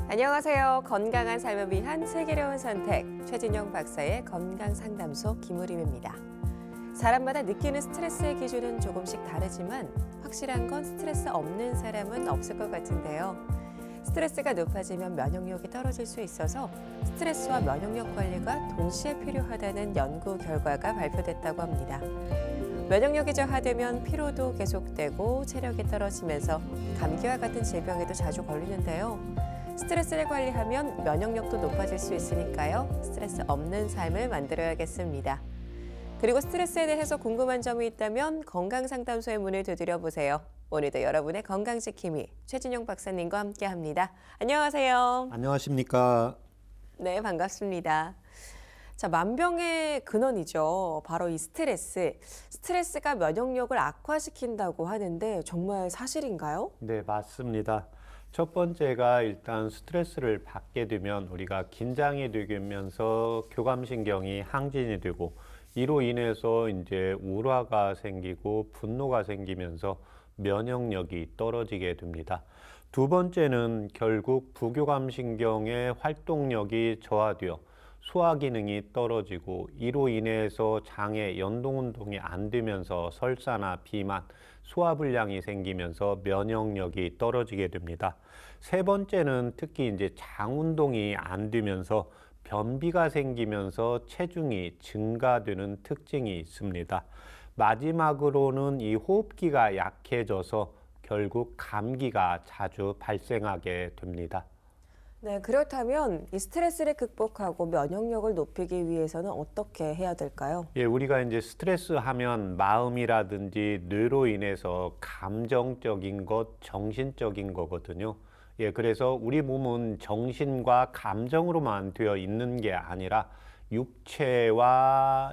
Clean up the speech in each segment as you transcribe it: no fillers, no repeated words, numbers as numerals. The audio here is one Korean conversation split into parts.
안녕하세요. 건강한 삶을 위한 슬기로운 선택 최진영 박사의 건강상담소 김우림입니다. 사람마다 느끼는 스트레스의 기준은 조금씩 다르지만 확실한 건 스트레스 없는 사람은 없을 것 같은데요. 스트레스가 높아지면 면역력이 떨어질 수 있어서 스트레스와 면역력 관리가 동시에 필요하다는 연구 결과가 발표됐다고 합니다. 면역력이 저하되면 피로도 계속되고 체력이 떨어지면서 감기와 같은 질병에도 자주 걸리는데요. 스트레스를 관리하면 면역력도 높아질 수 있으니까요. 스트레스 없는 삶을 만들어야겠습니다. 그리고 스트레스에 대해서 궁금한 점이 있다면 건강상담소의 문을 두드려 보세요. 오늘도 여러분의 건강지킴이 최진영 박사님과 함께합니다. 안녕하세요. 안녕하십니까. 네, 반갑습니다. 자, 만병의 근원이죠. 바로 이 스트레스. 스트레스가 면역력을 악화시킨다고 하는데 정말 사실인가요? 네, 맞습니다. 첫 번째가 일단 스트레스를 받게 되면 우리가 긴장이 되면서 교감신경이 항진이 되고 이로 인해서 이제 우라가 생기고 분노가 생기면서 면역력이 떨어지게 됩니다. 두 번째는 결국 부교감신경의 활동력이 저하되어 소화 기능이 떨어지고 이로 인해서 장의 연동운동이 안 되면서 설사나 비만, 소화불량이 생기면서 면역력이 떨어지게 됩니다. 세 번째는 특히 이제 장 운동이 안 되면서 변비가 생기면서 체중이 증가되는 특징이 있습니다. 마지막으로는 이 호흡기가 약해져서 결국 감기가 자주 발생하게 됩니다. 네, 그렇다면 이 스트레스를 극복하고 면역력을 높이기 위해서는 어떻게 해야 될까요? 예, 우리가 이제 스트레스 하면 마음이라든지 뇌로 인해서 감정적인 것, 정신적인 거거든요. 예, 그래서 우리 몸은 정신과 감정으로만 되어 있는 게 아니라 육체와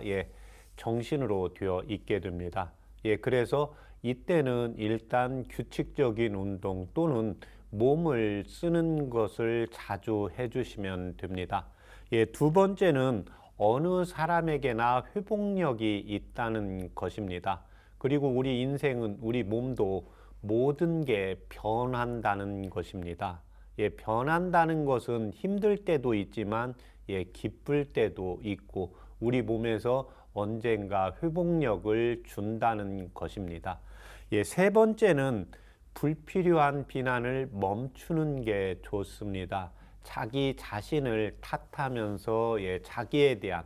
정신으로 되어 있게 됩니다. 예, 그래서 이때는 일단 규칙적인 운동 또는 몸을 쓰는 것을 자주 해주시면 됩니다. 예, 두 번째는 어느 사람에게나 회복력이 있다는 것입니다. 그리고 우리 인생은 우리 몸도 모든 게 변한다는 것입니다. 예, 변한다는 것은 힘들 때도 있지만 기쁠 때도 있고 우리 몸에서 언젠가 회복력을 준다는 것입니다. 예, 세 번째는 불필요한 비난을 멈추는 게 좋습니다. 자기 자신을 탓하면서 자기에 대한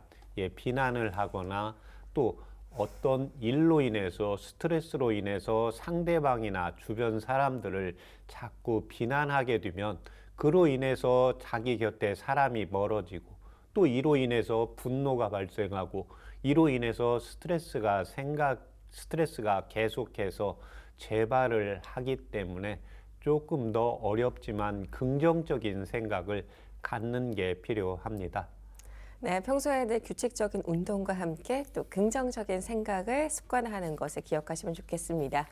비난을 하거나 또 어떤 일로 인해서 스트레스로 인해서 상대방이나 주변 사람들을 자꾸 비난하게 되면 그로 인해서 자기 곁에 사람이 멀어지고 또 이로 인해서 분노가 발생하고 이로 인해서 스트레스가 계속해서 재발을 하기 때문에 조금 더 어렵지만 긍정적인 생각을 갖는 게 필요합니다. 네, 평소에는 규칙적인 운동과 함께 또 긍정적인 생각을 습관화하는 것을 기억하시면 좋겠습니다.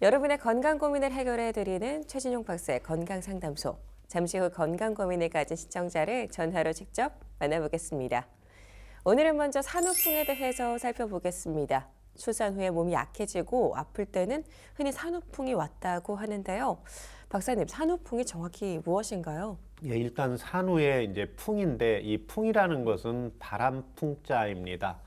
여러분의 건강 고민을 해결해 드리는 최진용 박사의 건강상담소. 잠시 후 건강 고민을 가진 시청자를 전화로 직접 만나보겠습니다. 오늘은 먼저 산후풍에 대해서 살펴보겠습니다. 출산 후에 몸이 약해지고 아플 때는 흔히 산후풍이 왔다고 하는데요. 박사님, 산후풍이 정확히 무엇인가요? 예, 일단 산후의 이제 풍인데 이 풍이라는 것은 바람풍자입니다.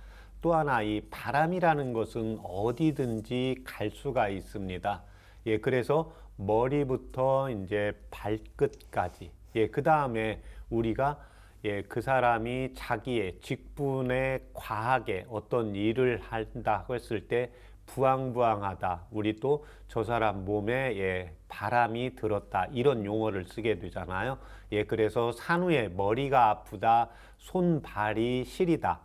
또 하나 이 바람이라는 것은 어디든지 갈 수가 있습니다. 예, 그래서 머리부터 이제 발끝까지. 예, 그 다음에 우리가 그 사람이 자기의 직분에 과하게 어떤 일을 한다 했을 때 부항부항하다. 우리 또 저 사람 몸에 바람이 들었다. 이런 용어를 쓰게 되잖아요. 예, 그래서 산후에 머리가 아프다, 손발이 시리다,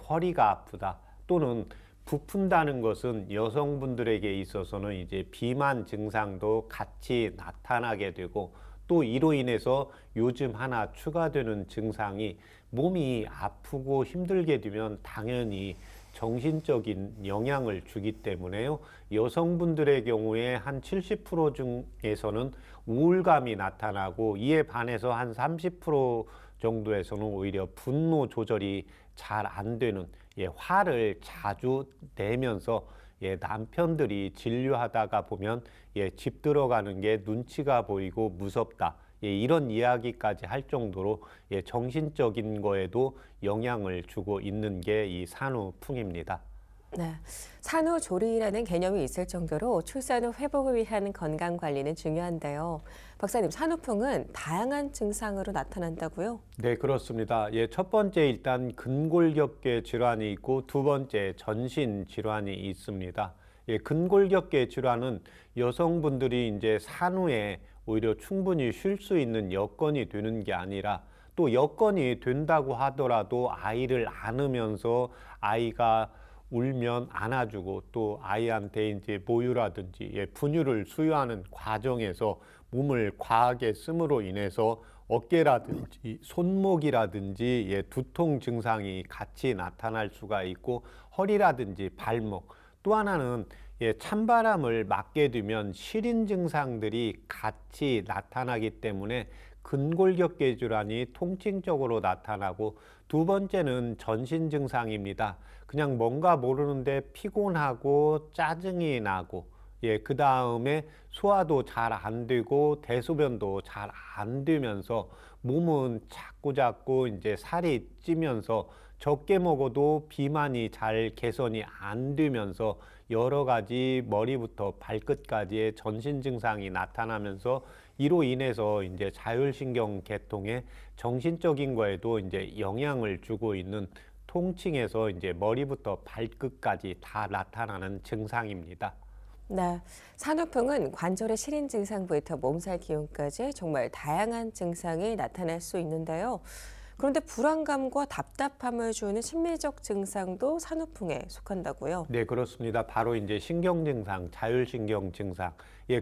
허리가 아프다. 또는 부푼다는 것은 여성분들에게 있어서는 이제 비만 증상도 같이 나타나게 되고 또 이로 인해서 요즘 하나 추가되는 증상이 몸이 아프고 힘들게 되면 당연히 정신적인 영향을 주기 때문에요. 여성분들의 경우에 한 70% 중에서는 우울감이 나타나고 이에 반해서 한 30% 정도에서는 오히려 분노 조절이 잘 안 되는 화를 자주 내면서 남편들이 진료하다가 보면 집 들어가는 게 눈치가 보이고 무섭다 이런 이야기까지 할 정도로 정신적인 거에도 영향을 주고 있는 게 이 산후풍입니다. 네. 산후조리라는 개념이 있을 정도로 출산 후 회복을 위한 건강 관리는 중요한데요. 박사님, 산후풍은 다양한 증상으로 나타난다고요? 네, 그렇습니다. 첫 번째 일단 근골격계 질환이 있고 두 번째 전신 질환이 있습니다. 근골격계 질환은 여성분들이 이제 산후에 오히려 충분히 쉴 수 있는 여건이 되는 게 아니라 또 여건이 된다고 하더라도 아이를 안으면서 아이가 울면 안아주고 또 아이한테 이제 모유라든지 분유를 수유하는 과정에서 몸을 과하게 씀으로 인해서 어깨라든지 손목이라든지 두통 증상이 같이 나타날 수가 있고 허리라든지 발목 또 하나는 찬바람을 맞게 되면 시린 증상들이 같이 나타나기 때문에 근골격계 질환이 통칭적으로 나타나고 두 번째는 전신 증상입니다. 그냥 뭔가 모르는데 피곤하고 짜증이 나고 그 다음에 소화도 잘 안 되고 대소변도 잘 안 되면서 몸은 자꾸자꾸 이제 살이 찌면서 적게 먹어도 비만이 잘 개선이 안 되면서 여러 가지 머리부터 발끝까지의 전신 증상이 나타나면서 이로 인해서 이제 자율신경 계통에 정신적인 거에도 이제 영향을 주고 있는 통칭해서 이제 머리부터 발끝까지 다 나타나는 증상입니다. 네. 산후풍은 관절의 시린 증상부터 몸살 기운까지 정말 다양한 증상이 나타날 수 있는데요. 그런데 불안감과 답답함을 주는 심리적 증상도 산후풍에 속한다고요? 네, 그렇습니다. 바로 이제 신경 증상, 자율신경 증상.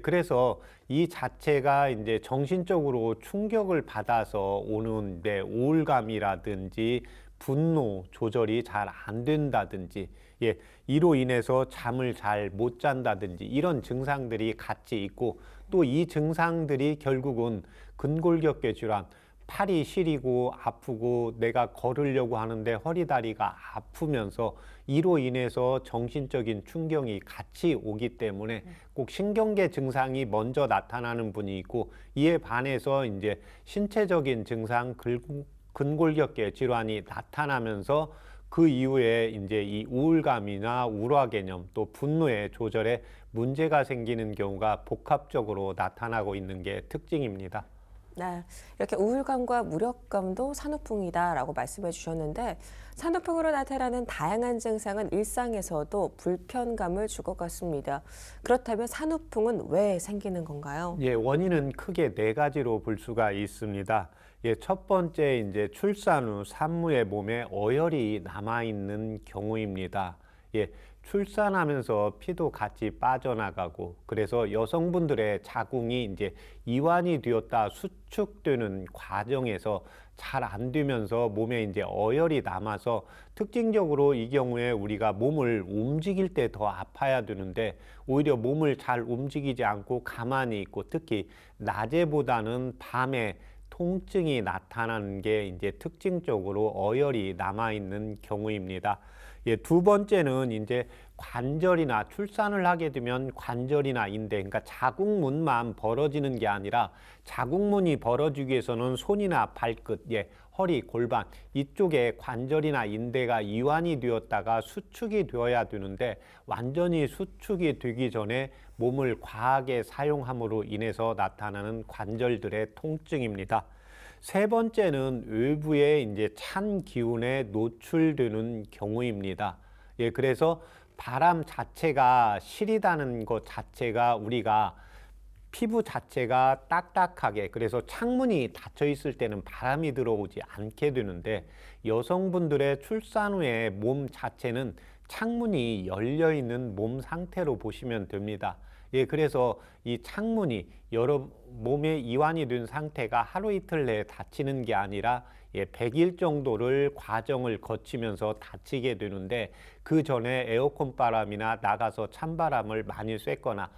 그래서 이 자체가 이제 정신적으로 충격을 받아서 오는데 우울감이라든지 분노 조절이 잘 안 된다든지, 이로 인해서 잠을 잘 못 잔다든지 이런 증상들이 같이 있고 또 이 증상들이 결국은 근골격계 질환, 팔이 시리고 아프고 내가 걸으려고 하는데 허리다리가 아프면서 이로 인해서 정신적인 충격이 같이 오기 때문에 꼭 신경계 증상이 먼저 나타나는 분이 있고 이에 반해서 이제 신체적인 증상 근골격계 질환이 나타나면서 그 이후에 이제 이 우울감이나 울화 개념 또 분노의 조절에 문제가 생기는 경우가 복합적으로 나타나고 있는 게 특징입니다. 네, 이렇게 우울감과 무력감도 산후풍이다라고 말씀해 주셨는데 산후풍으로 나타나는 다양한 증상은 일상에서도 불편감을 줄 것 같습니다. 그렇다면 산후풍은 왜 생기는 건가요? 원인은 크게 네 가지로 볼 수가 있습니다. 첫 번째 이제 출산 후 산모의 몸에 어혈이 남아 있는 경우입니다. 출산하면서 피도 같이 빠져나가고 그래서 여성분들의 자궁이 이제 이완이 되었다 수축되는 과정에서 잘 안 되면서 몸에 이제 어혈이 남아서 특징적으로 이 경우에 우리가 몸을 움직일 때 더 아파야 되는데 오히려 몸을 잘 움직이지 않고 가만히 있고 특히 낮에보다는 밤에 통증이 나타나는 게 이제 특징적으로 어혈이 남아 있는 경우입니다. 두 번째는 이제 관절이나 출산을 하게 되면 관절이나 인대, 그러니까 자궁문만 벌어지는 게 아니라 자궁문이 벌어지기 위해서는 손이나 발끝, 허리, 골반 이쪽에 관절이나 인대가 이완이 되었다가 수축이 되어야 되는데 완전히 수축이 되기 전에 몸을 과하게 사용함으로 인해서 나타나는 관절들의 통증입니다. 세 번째는 외부의 이제 찬 기운에 노출되는 경우입니다. 그래서 바람 자체가 시리다는 것 자체가 우리가 피부 자체가 딱딱하게 그래서 창문이 닫혀 있을 때는 바람이 들어오지 않게 되는데 여성분들의 출산 후에 몸 자체는 창문이 열려 있는 몸 상태로 보시면 됩니다. 그래서 이 창문이 여러 몸에 이완이 된 상태가 하루 이틀 내에 닫히는 게 아니라 100일 정도를 과정을 거치면서 닫히게 되는데 그 전에 에어컨 바람이나 나가서 찬바람을 많이 쐈거나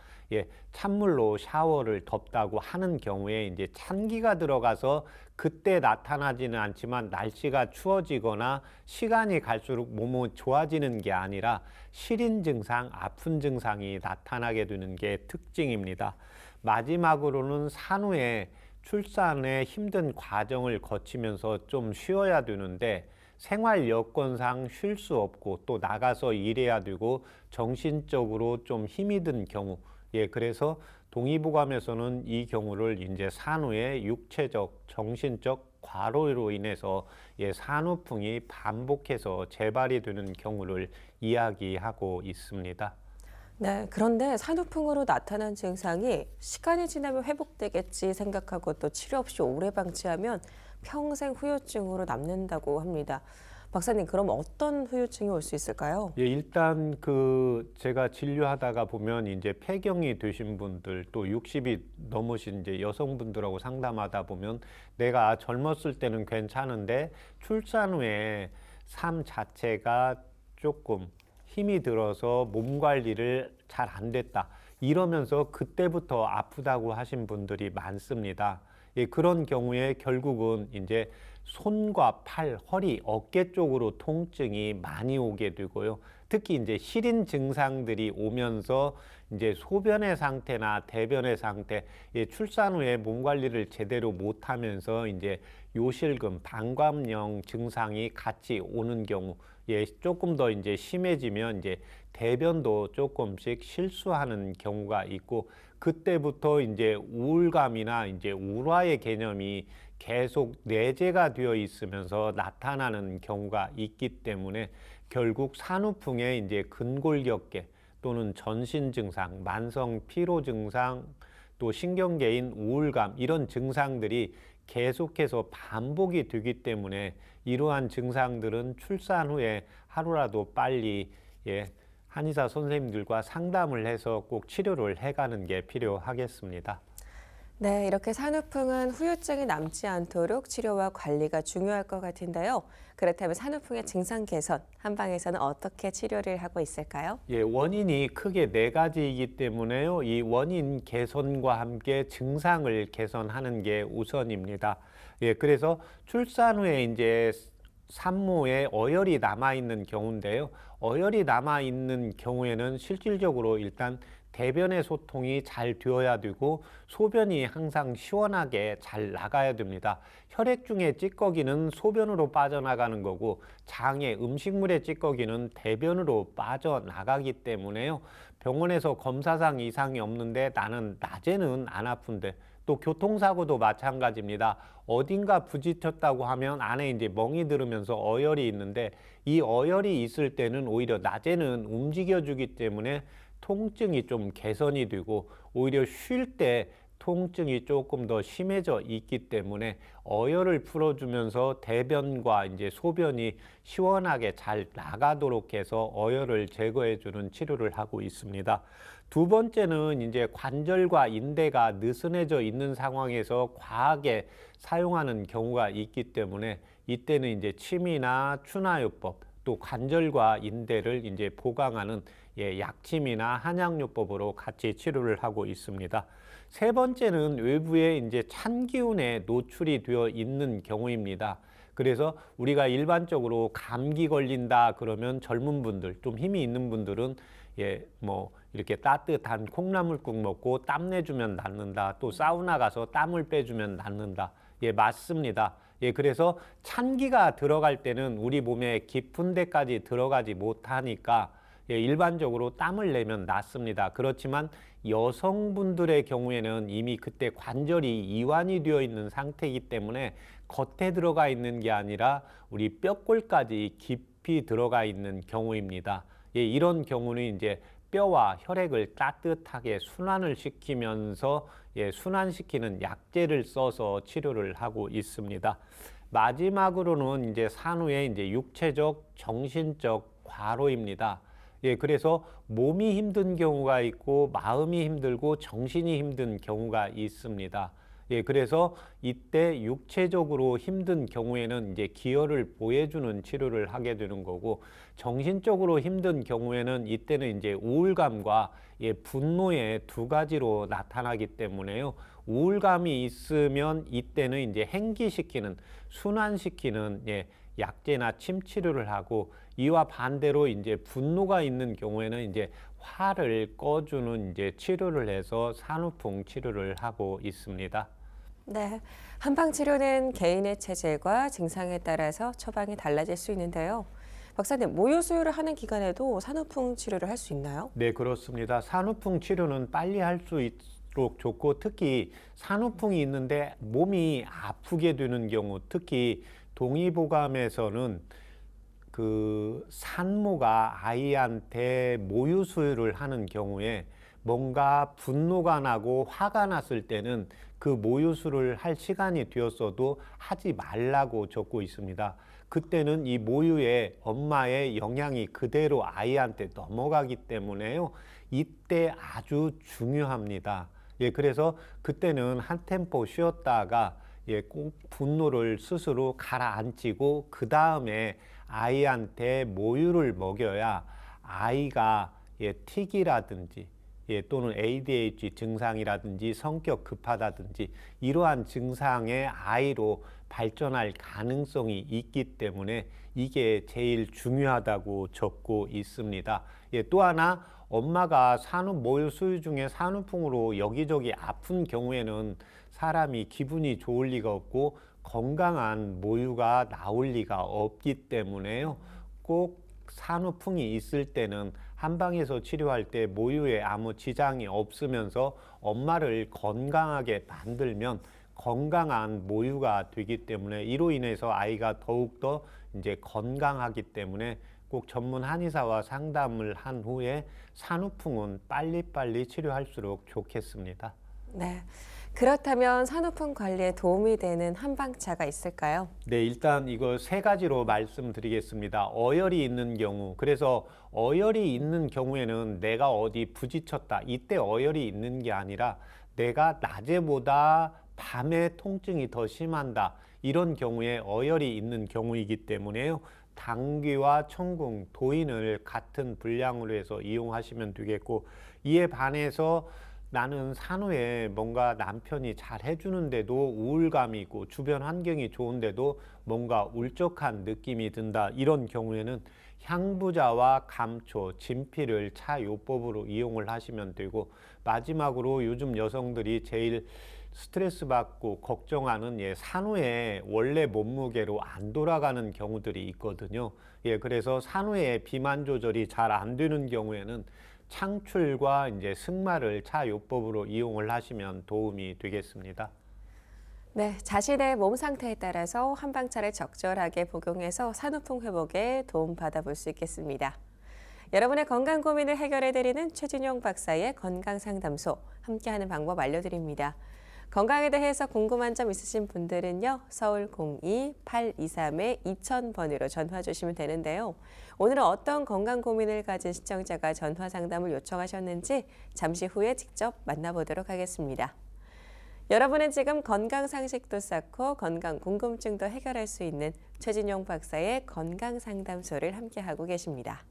찬물로 샤워를 덥다고 하는 경우에 이제 찬기가 들어가서 그때 나타나지는 않지만 날씨가 추워지거나 시간이 갈수록 몸이 좋아지는 게 아니라 시린 증상, 아픈 증상이 나타나게 되는 게 특징입니다. 마지막으로는 산후에 출산의 힘든 과정을 거치면서 좀 쉬어야 되는데 생활 여건상 쉴 수 없고 또 나가서 일해야 되고 정신적으로 좀 힘이 든 경우, 그래서 동의보감에서는 이 경우를 이제 산후의 육체적, 정신적 과로로 인해서 산후풍이 반복해서 재발이 되는 경우를 이야기하고 있습니다. 네, 그런데 산후풍으로 나타난 증상이 시간이 지나면 회복되겠지 생각하고 또 치료 없이 오래 방치하면 평생 후유증으로 남는다고 합니다. 박사님, 그럼 어떤 후유증이 올 수 있을까요? 일단 제가 진료하다가 보면 이제 폐경이 되신 분들 또 60이 넘으신 이제 여성분들하고 상담하다 보면 내가 젊었을 때는 괜찮은데 출산 후에 삶 자체가 조금 힘이 들어서 몸 관리를 잘 안 됐다. 이러면서 그때부터 아프다고 하신 분들이 많습니다. 그런 경우에 결국은 이제 손과 팔, 허리, 어깨 쪽으로 통증이 많이 오게 되고요. 특히 이제 시린 증상들이 오면서 이제 소변의 상태나 대변의 상태, 출산 후에 몸 관리를 제대로 못하면서 이제 요실금, 방광염 증상이 같이 오는 경우, 조금 더 이제 심해지면 이제 대변도 조금씩 실수하는 경우가 있고 그때부터 이제 우울감이나 이제 울화의 개념이 계속 내재가 되어 있으면서 나타나는 경우가 있기 때문에 결국 산후풍의 이제 근골격계 또는 전신 증상, 만성 피로 증상, 또 신경계인 우울감 이런 증상들이 계속해서 반복이 되기 때문에 이러한 증상들은 출산 후에 하루라도 빨리 한의사 선생님들과 상담을 해서 꼭 치료를 해가는 게 필요하겠습니다. 네, 이렇게 산후풍은 후유증이 남지 않도록 치료와 관리가 중요할 것 같은데요. 그렇다면 산후풍의 증상 개선, 한방에서는 어떻게 치료를 하고 있을까요? 원인이 크게 네 가지이기 때문에요. 이 원인 개선과 함께 증상을 개선하는 게 우선입니다. 그래서 출산 후에 이제 산모에 어혈이 남아있는 경우인데요. 어혈이 남아있는 경우에는 실질적으로 일단 대변의 소통이 잘 되어야 되고 소변이 항상 시원하게 잘 나가야 됩니다. 혈액 중에 찌꺼기는 소변으로 빠져나가는 거고 장의 음식물의 찌꺼기는 대변으로 빠져나가기 때문에요. 병원에서 검사상 이상이 없는데 나는 낮에는 안 아픈데 또 교통사고도 마찬가지입니다. 어딘가 부딪혔다고 하면 안에 이제 멍이 들으면서 어혈이 있는데 이 어혈이 있을 때는 오히려 낮에는 움직여주기 때문에 통증이 좀 개선이 되고 오히려 쉴 때 통증이 조금 더 심해져 있기 때문에 어혈을 풀어주면서 대변과 이제 소변이 시원하게 잘 나가도록 해서 어혈을 제거해주는 치료를 하고 있습니다. 두 번째는 이제 관절과 인대가 느슨해져 있는 상황에서 과하게 사용하는 경우가 있기 때문에 이때는 이제 침이나 추나요법 또 관절과 인대를 이제 보강하는 약침이나 한약요법으로 같이 치료를 하고 있습니다. 세 번째는 외부에 이제 찬 기운에 노출이 되어 있는 경우입니다. 그래서 우리가 일반적으로 감기 걸린다 그러면 젊은 분들, 좀 힘이 있는 분들은 이렇게 따뜻한 콩나물국 먹고 땀 내주면 낫는다. 또 사우나 가서 땀을 빼주면 낫는다. 맞습니다. 그래서 찬기가 들어갈 때는 우리 몸에 깊은 데까지 들어가지 못하니까 일반적으로 땀을 내면 낫습니다. 그렇지만 여성분들의 경우에는 이미 그때 관절이 이완이 되어 있는 상태이기 때문에 겉에 들어가 있는 게 아니라 우리 뼈골까지 깊이 들어가 있는 경우입니다. 이런 경우는 이제 뼈와 혈액을 따뜻하게 순환을 시키면서 순환시키는 약재를 써서 치료를 하고 있습니다. 마지막으로는 이제 산후의 이제 육체적, 정신적 과로입니다. 그래서 몸이 힘든 경우가 있고 마음이 힘들고 정신이 힘든 경우가 있습니다. 그래서 이때 육체적으로 힘든 경우에는 이제 기혈을 보해주는 치료를 하게 되는 거고 정신적으로 힘든 경우에는 이때는 이제 우울감과 분노의 두 가지로 나타나기 때문에요. 우울감이 있으면 이때는 이제 행기시키는, 순환시키는 약제나 침 치료를 하고 이와 반대로 이제 분노가 있는 경우에는 이제 화를 꺼주는 이제 치료를 해서 산후풍 치료를 하고 있습니다. 네, 한방 치료는 개인의 체질과 증상에 따라서 처방이 달라질 수 있는데요. 박사님, 모유 수유를 하는 기간에도 산후풍 치료를 할 수 있나요? 네, 그렇습니다. 산후풍 치료는 빨리 할 수 있도록 좋고 특히 산후풍이 있는데 몸이 아프게 되는 경우, 특히 동의보감에서는 그 산모가 아이한테 모유 수유를 하는 경우에 뭔가 분노가 나고 화가 났을 때는 그 모유 수유를 할 시간이 되었어도 하지 말라고 적고 있습니다. 그때는 이 모유에 엄마의 영향이 그대로 아이한테 넘어가기 때문에요. 이때 아주 중요합니다. 예, 그래서 그때는 한 템포 쉬었다가 꼭 분노를 스스로 가라앉히고 그 다음에 아이한테 모유를 먹여야 아이가 틱이라든지 또는 ADHD 증상이라든지 성격 급하다든지 이러한 증상의 아이로 발전할 가능성이 있기 때문에 이게 제일 중요하다고 적고 있습니다. 또 하나 엄마가 모유 수유 중에 산후풍으로 여기저기 아픈 경우에는 사람이 기분이 좋을 리가 없고 건강한 모유가 나올 리가 없기 때문에요. 꼭 산후풍이 있을 때는 한방에서 치료할 때 모유에 아무 지장이 없으면서 엄마를 건강하게 만들면 건강한 모유가 되기 때문에 이로 인해서 아이가 더욱더 이제 건강하기 때문에 꼭 전문 한의사와 상담을 한 후에 산후풍은 빨리빨리 치료할수록 좋겠습니다. 네, 그렇다면 산후풍 관리에 도움이 되는 한방차가 있을까요? 네, 일단 이거 세 가지로 말씀드리겠습니다. 어혈이 있는 경우, 그래서 어혈이 있는 경우에는 내가 어디 부딪혔다. 이때 어혈이 있는 게 아니라 내가 낮에보다 밤에 통증이 더 심한다. 이런 경우에 어혈이 있는 경우이기 때문에요. 당귀와 청궁, 도인을 같은 분량으로 해서 이용하시면 되겠고, 이에 반해서 나는 산후에 뭔가 남편이 잘 해주는데도 우울감이 있고 주변 환경이 좋은데도 뭔가 울적한 느낌이 든다. 이런 경우에는 향부자와 감초, 진피를 차요법으로 이용을 하시면 되고, 마지막으로 요즘 여성들이 제일 스트레스 받고 걱정하는 산후에 원래 몸무게로 안 돌아가는 경우들이 있거든요. 그래서 산후에 비만 조절이 잘 안 되는 경우에는 창출과 이제 승마를 차요법으로 이용을 하시면 도움이 되겠습니다. 네, 자신의 몸 상태에 따라서 한방차를 적절하게 복용해서 산후풍 회복에 도움 받아볼 수 있겠습니다. 여러분의 건강 고민을 해결해드리는 최진용 박사의 건강상담소 함께하는 방법 알려드립니다. 건강에 대해서 궁금한 점 있으신 분들은요. 서울 02-823-2000번으로 전화 주시면 되는데요. 오늘은 어떤 건강 고민을 가진 시청자가 전화 상담을 요청하셨는지 잠시 후에 직접 만나보도록 하겠습니다. 여러분은 지금 건강 상식도 쌓고 건강 궁금증도 해결할 수 있는 최진용 박사의 건강 상담소를 함께하고 계십니다.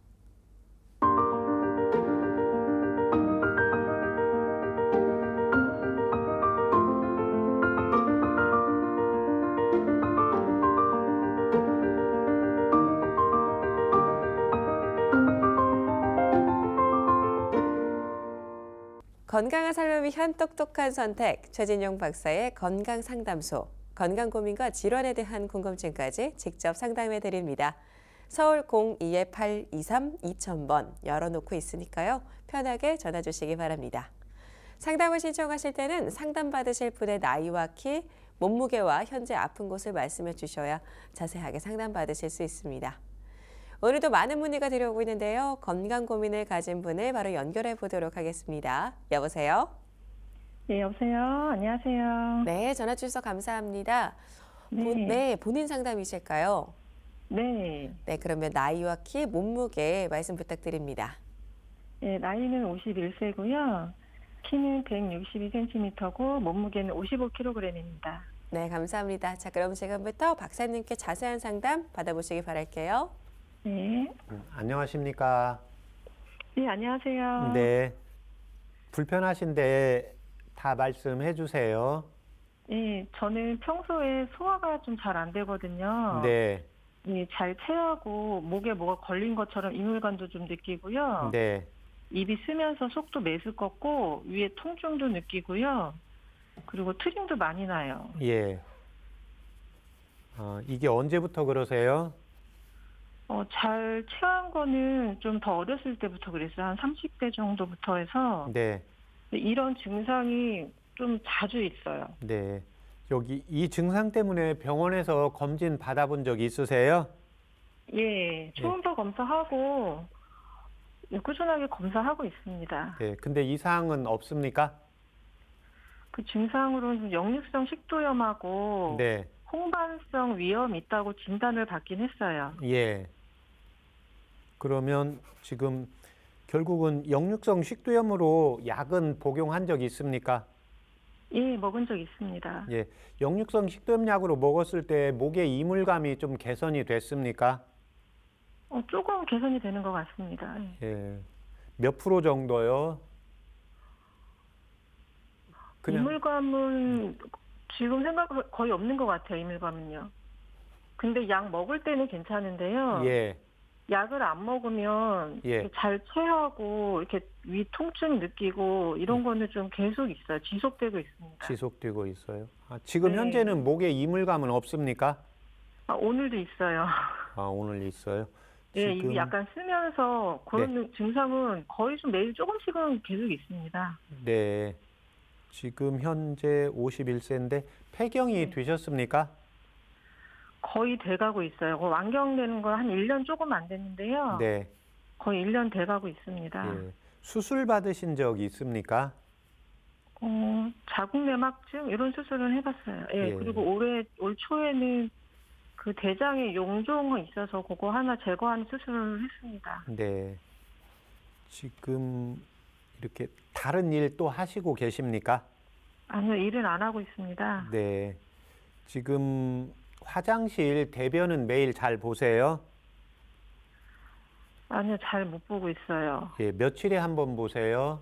건강한 삶을 위한 똑똑한 선택, 최진용 박사의 건강상담소. 건강 고민과 질환에 대한 궁금증까지 직접 상담해 드립니다. 서울 02-823-2000번 열어놓고 있으니까요. 편하게 전화 주시기 바랍니다. 상담을 신청하실 때는 상담받으실 분의 나이와 키, 몸무게와 현재 아픈 곳을 말씀해 주셔야 자세하게 상담받으실 수 있습니다. 오늘도 많은 문의가 들어오고 있는데요. 건강 고민을 가진 분을 바로 연결해 보도록 하겠습니다. 여보세요? 네, 여보세요. 안녕하세요. 네, 전화 주셔서 감사합니다. 네. 본인 상담이실까요? 네. 네, 그러면 나이와 키, 몸무게 말씀 부탁드립니다. 네, 나이는 51세고요. 키는 162cm고 몸무게는 55kg입니다. 네, 감사합니다. 자, 그럼 지금부터 박사님께 자세한 상담 받아보시기 바랄게요. 네. 안녕하십니까? 네, 안녕하세요. 네. 불편하신데 다 말씀해 주세요. 네, 저는 평소에 소화가 좀 잘 안 되거든요. 네. 네, 잘 체하고 목에 뭐가 걸린 것처럼 이물감도 좀 느끼고요. 네. 입이 쓰면서 속도 메스껍고 위에 통증도 느끼고요. 그리고 트림도 많이 나요. 예. 이게 언제부터 그러세요? 잘 체한 거는 좀 더 어렸을 때부터 그랬어요. 한 30대 정도부터 해서 네. 이런 증상이 좀 자주 있어요. 네. 여기 이 증상 때문에 병원에서 검진 받아본 적 있으세요? 예, 초음파 검사하고 꾸준하게 검사하고 있습니다. 네. 근데 이상은 없습니까? 그 증상으로는 역류성 식도염하고 네. 홍반성 위염이 있다고 진단을 받긴 했어요. 예. 그러면 지금 결국은 역류성 식도염으로 약은 복용한 적 있습니까? 예, 먹은 적 있습니다. 예. 역류성 식도염 약으로 먹었을 때 목의 이물감이 좀 개선이 됐습니까? 조금 개선이 되는 것 같습니다. 예. 예. 몇 프로 정도요? 그냥 이물감은 지금 생각 거의 없는 것 같아요. 이물감은요. 근데 약 먹을 때는 괜찮은데요. 예. 약을 안 먹으면 예. 이렇게 잘 체하고 이렇게 위 통증 느끼고 이런 거는 좀 계속 있어요. 지속되고 있습니다. 지속되고 있어요. 지금 네. 현재는 목에 이물감은 없습니까? 오늘도 있어요. 오늘 있어요. 예, 지금 이게 약간 쓰면서 그런 증상은 거의 좀 매일 조금씩은 계속 있습니다. 네. 지금 현재 51세인데 폐경이 네. 되셨습니까? 거의 돼가고 있어요. 완경되는 건 한 1년 조금 안 됐는데요. 네. 거의 1년 돼가고 있습니다. 예. 수술 받으신 적 있습니까? 자궁내막증 이런 수술은 해봤어요. 예, 예. 그리고 올 초에는 그 대장에 용종이 있어서 그거 하나 제거하는 수술을 했습니다. 네. 지금 이렇게 다른 일 또 하시고 계십니까? 아니요, 일은 안 하고 있습니다. 네. 지금 화장실 대변은 매일 잘 보세요? 아니요, 잘 못 보고 있어요. 예, 며칠에 한 번 보세요?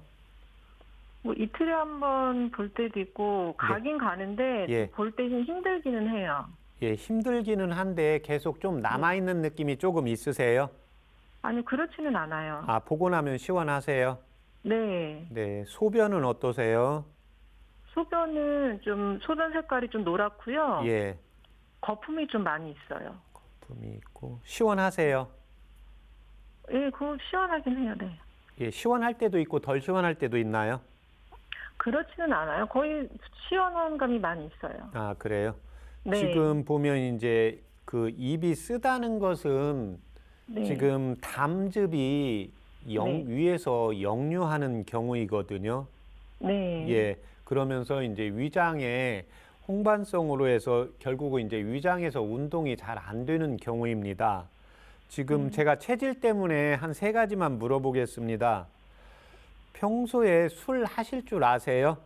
뭐 이틀에 한 번 볼 때도 있고 가긴 가는데 예. 볼 때 힘들기는 해요. 예, 힘들기는 한데 계속 좀 남아있는 느낌이 조금 있으세요? 아니 그렇지는 않아요. 보고 나면 시원하세요? 네. 네, 소변은 어떠세요? 소변은 좀 소변 색깔이 좀 노랗고요. 예, 거품이 좀 많이 있어요. 거품이 있고 시원하세요? 예, 그거 시원하긴 해요. 네. 예, 시원할 때도 있고 덜 시원할 때도 있나요? 그렇지는 않아요. 거의 시원한 감이 많이 있어요. 그래요? 네. 지금 보면 이제 그 입이 쓰다는 것은 네. 지금 담즙이 네. 위에서 역류하는 경우이거든요. 네. 예, 그러면서 이제 위장에 홍반성으로 해서 결국은 이제 위장에서 운동이 잘 안 되는 경우입니다. 지금 제가 체질 때문에 한 3가지만 물어보겠습니다. 평소에 술 하실 줄 아세요?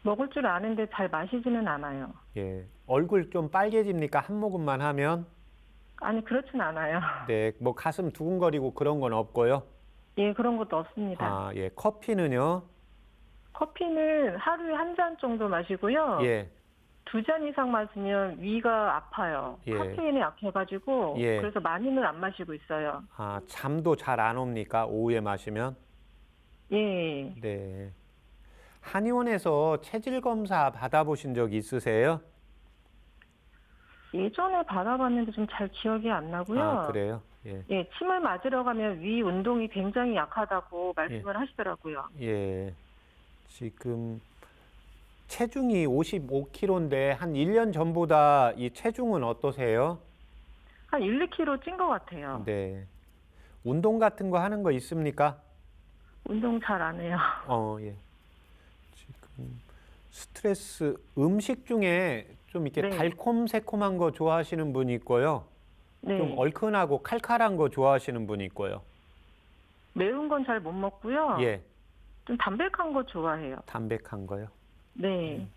먹을 줄 아는데 잘 마시지는 않아요. 예, 얼굴 좀 빨개집니까? 한 모금만 하면? 아니 그렇진 않아요. 네, 뭐 가슴 두근거리고 그런 건 없고요. 예, 그런 것도 없습니다. 예, 커피는요? 커피는 하루에 한 잔 정도 마시고요. 예, 2잔 이상 마시면 위가 아파요. 예. 카페인에 약해가지고 예. 그래서 많이는 안 마시고 있어요. 잠도 잘 안 옵니까? 오후에 마시면? 예. 네. 한의원에서 체질 검사 받아보신 적 있으세요? 예전에 받아봤는데 좀 잘 기억이 안 나고요. 그래요? 예. 예, 침을 맞으러 가면 위 운동이 굉장히 약하다고 말씀을 하시더라고요. 예. 지금 체중이 55kg인데 한 1년 전보다 이 체중은 어떠세요? 한 1, 2kg 찐 것 같아요. 네. 운동 같은 거 하는 거 있습니까? 운동 잘 안 해요. 예. 지금 스트레스 음식 중에 좀 이렇게 네. 달콤 새콤한 거 좋아하시는 분이 있고요. 네. 좀 얼큰하고 칼칼한 거 좋아하시는 분이 있고요. 매운 건 잘 못 먹고요. 예. 좀 담백한 거 좋아해요. 담백한 거요. 네.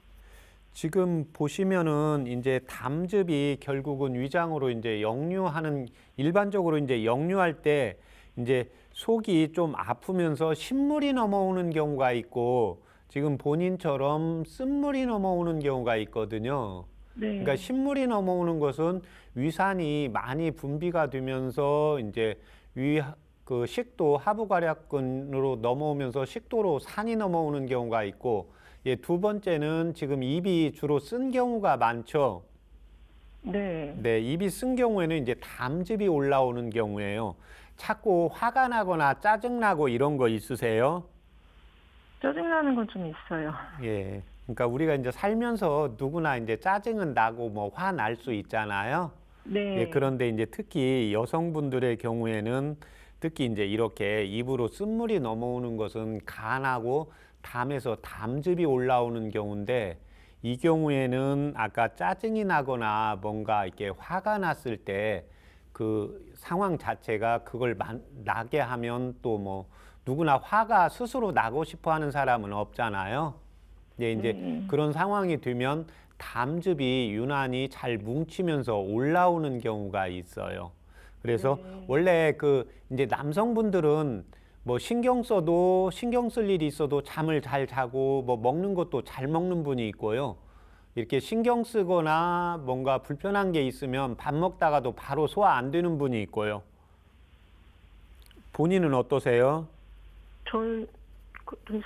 지금 보시면은 이제 담즙이 결국은 위장으로 이제 역류하는 일반적으로 이제 역류할 때 이제 속이 좀 아프면서 신물이 넘어오는 경우가 있고 지금 본인처럼 쓴물이 넘어오는 경우가 있거든요. 네. 그러니까 신물이 넘어오는 것은 위산이 많이 분비가 되면서 이제 식도 하부괄약근으로 넘어오면서 식도로 산이 넘어오는 경우가 있고 예, 두 번째는 지금 입이 주로 쓴 경우가 많죠. 네. 네, 입이 쓴 경우에는 이제 담즙이 올라오는 경우예요. 자꾸 화가 나거나 짜증나고 이런 거 있으세요? 짜증나는 건 좀 있어요. 예. 그러니까 우리가 이제 살면서 누구나 이제 짜증은 나고 뭐 화 날 수 있잖아요. 네. 예, 그런데 이제 특히 여성분들의 경우에는 특히 이제 이렇게 입으로 쓴물이 넘어오는 것은 간하고 담에서 담즙이 올라오는 경우인데 이 경우에는 아까 짜증이 나거나 뭔가 이렇게 화가 났을 때 그 상황 자체가 그걸 나게 하면 또 뭐 누구나 화가 스스로 나고 싶어 하는 사람은 없잖아요. 예, 이제 네. 그런 상황이 되면 담즙이 유난히 잘 뭉치면서 올라오는 경우가 있어요. 그래서 네. 원래 그 이제 남성분들은 뭐 신경 써도 신경 쓸 일이 있어도 잠을 잘 자고 뭐 먹는 것도 잘 먹는 분이 있고요. 이렇게 신경 쓰거나 뭔가 불편한 게 있으면 밥 먹다가도 바로 소화 안 되는 분이 있고요. 본인은 어떠세요? 좀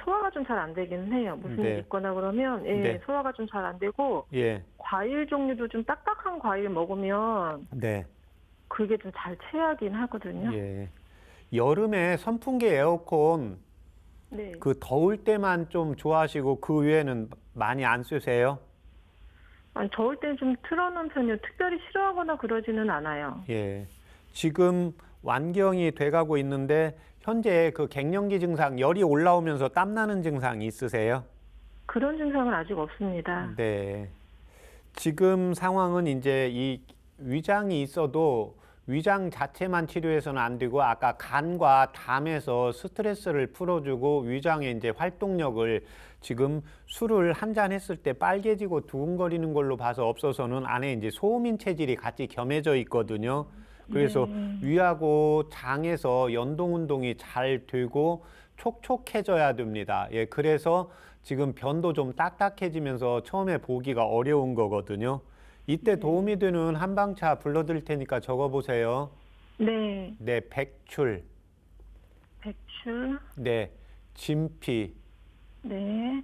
소화가 좀 잘 안 되긴 해요. 무슨 네. 일 있거나 그러면 예, 네. 소화가 좀 잘 안 되고 예, 과일 종류도 좀 딱딱한 과일 먹으면 네, 그게 좀 잘 체하긴 하거든요. 예. 여름에 선풍기 에어컨 네. 그 더울 때만 좀 좋아하시고 그 외에는 많이 안 쓰세요? 아니 더울 때는 좀 틀어놓은 편이요. 특별히 싫어하거나 그러지는 않아요. 예. 지금 완경이 돼가고 있는데 현재 그 갱년기 증상 열이 올라오면서 땀나는 증상 있으세요? 그런 증상은 아직 없습니다. 네. 지금 상황은 이제 이 위장이 있어도 위장 자체만 치료해서는 안 되고 아까 간과 담에서 스트레스를 풀어주고 위장의 이제 활동력을 지금 술을 한 잔 했을 때 빨개지고 두근거리는 걸로 봐서 없어서는 안에 이제 소음인 체질이 같이 겸해져 있거든요. 그래서 네. 위하고 장에서 연동 운동이 잘 되고 촉촉해져야 됩니다. 예, 그래서 지금 변도 좀 딱딱해지면서 처음에 보기가 어려운 거거든요. 이때 도움이 되는 한방차 불러드릴 테니까 적어보세요. 네. 네, 백출, 배출. 네, 진피, 네.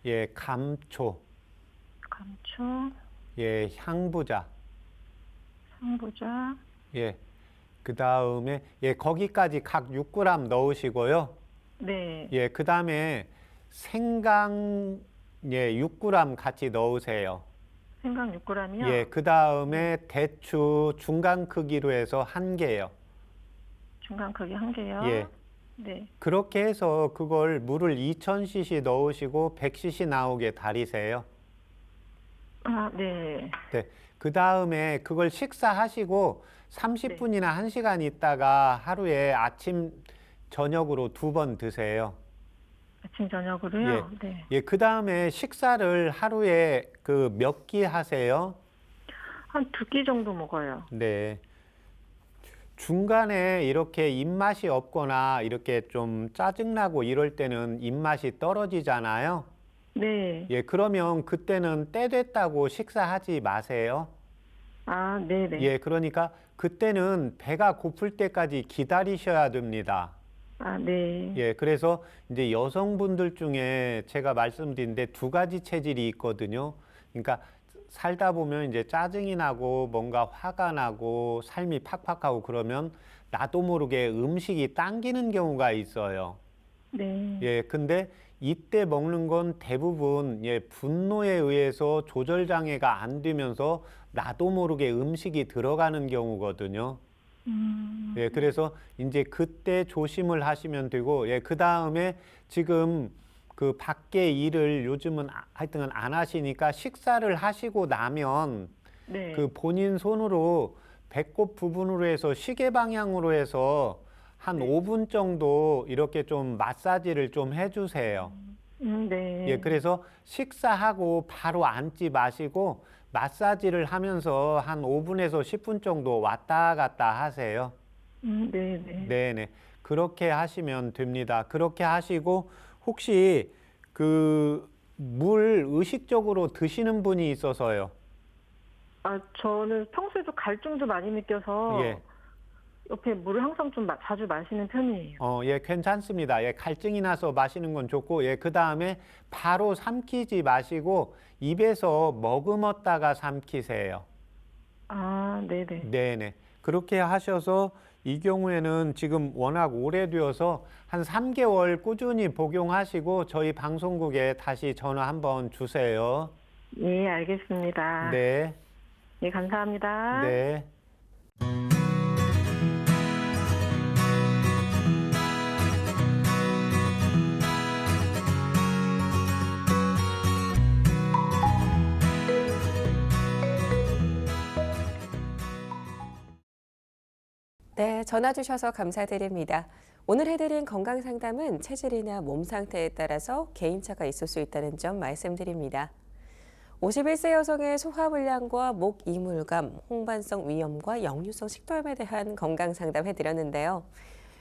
예, 감초, 감초. 예, 향부자, 상부자. 예, 그 다음에 예, 거기까지 각 6g 넣으시고요. 네. 예, 그 다음에 생강 예, 6g 같이 넣으세요. 생강 6g이요? 예, 그 다음에 대추 중간 크기로 해서 1개요. 중간 크기 1개요? 예. 네. 그렇게 해서 그걸 물을 2000cc 넣으시고 100cc 나오게 달이세요. 아, 네. 네. 그 다음에 그걸 식사하시고 30분이나 1시간 있다가 하루에 아침, 저녁으로 2번 드세요. 아침 저녁으로요? 네. 예, 그 다음에 식사를 하루에 그 몇 끼 하세요? 한 2끼 정도 먹어요. 네. 중간에 이렇게 입맛이 없거나 이렇게 좀 짜증나고 이럴 때는 입맛이 떨어지잖아요. 네. 예, 그러면 그때는 때 됐다고 식사하지 마세요. 아, 네네. 예, 그러니까 그때는 배가 고플 때까지 기다리셔야 됩니다. 아, 네. 예, 그래서 이제 여성분들 중에 제가 말씀드린데 2가지 체질이 있거든요. 그러니까 살다 보면 이제 짜증이 나고 뭔가 화가 나고 삶이 팍팍하고 그러면 나도 모르게 음식이 당기는 경우가 있어요. 네. 예, 근데 이때 먹는 건 대부분 예, 분노에 의해서 조절 장애가 안 되면서 나도 모르게 음식이 들어가는 경우거든요. 예, 그래서 이제 그때 조심을 하시면 되고, 예, 그 다음에 지금 그 밖에 일을 요즘은 하여튼 안 하시니까 식사를 하시고 나면 네. 그 본인 손으로 배꼽 부분으로 해서 시계 방향으로 해서 한 네. 5분 정도 이렇게 좀 마사지를 좀 해주세요. 네. 예, 그래서 식사하고 바로 앉지 마시고 마사지를 하면서 한 5분에서 10분 정도 왔다 갔다 하세요. 네네. 네네. 그렇게 하시면 됩니다. 그렇게 하시고 혹시 그 물 의식적으로 드시는 분이 있어서요. 아, 저는 평소에도 갈증도 많이 느껴서 예. 옆에 물을 항상 좀 자주 마시는 편이에요. 예, 괜찮습니다. 예, 갈증이 나서 마시는 건 좋고, 예, 그 다음에 바로 삼키지 마시고 입에서 머금었다가 삼키세요. 아, 네네. 네네. 그렇게 하셔서 이 경우에는 지금 워낙 오래되어서 한 3개월 꾸준히 복용하시고 저희 방송국에 다시 전화 한번 주세요. 예, 알겠습니다. 네, 예, 감사합니다. 네. 네, 전화 주셔서 감사드립니다. 오늘 해드린 건강 상담은 체질이나 몸 상태에 따라서 개인차가 있을 수 있다는 점 말씀드립니다. 51세 여성의 소화불량과 목 이물감, 홍반성 위염과 역류성 식도염에 대한 건강 상담 해드렸는데요.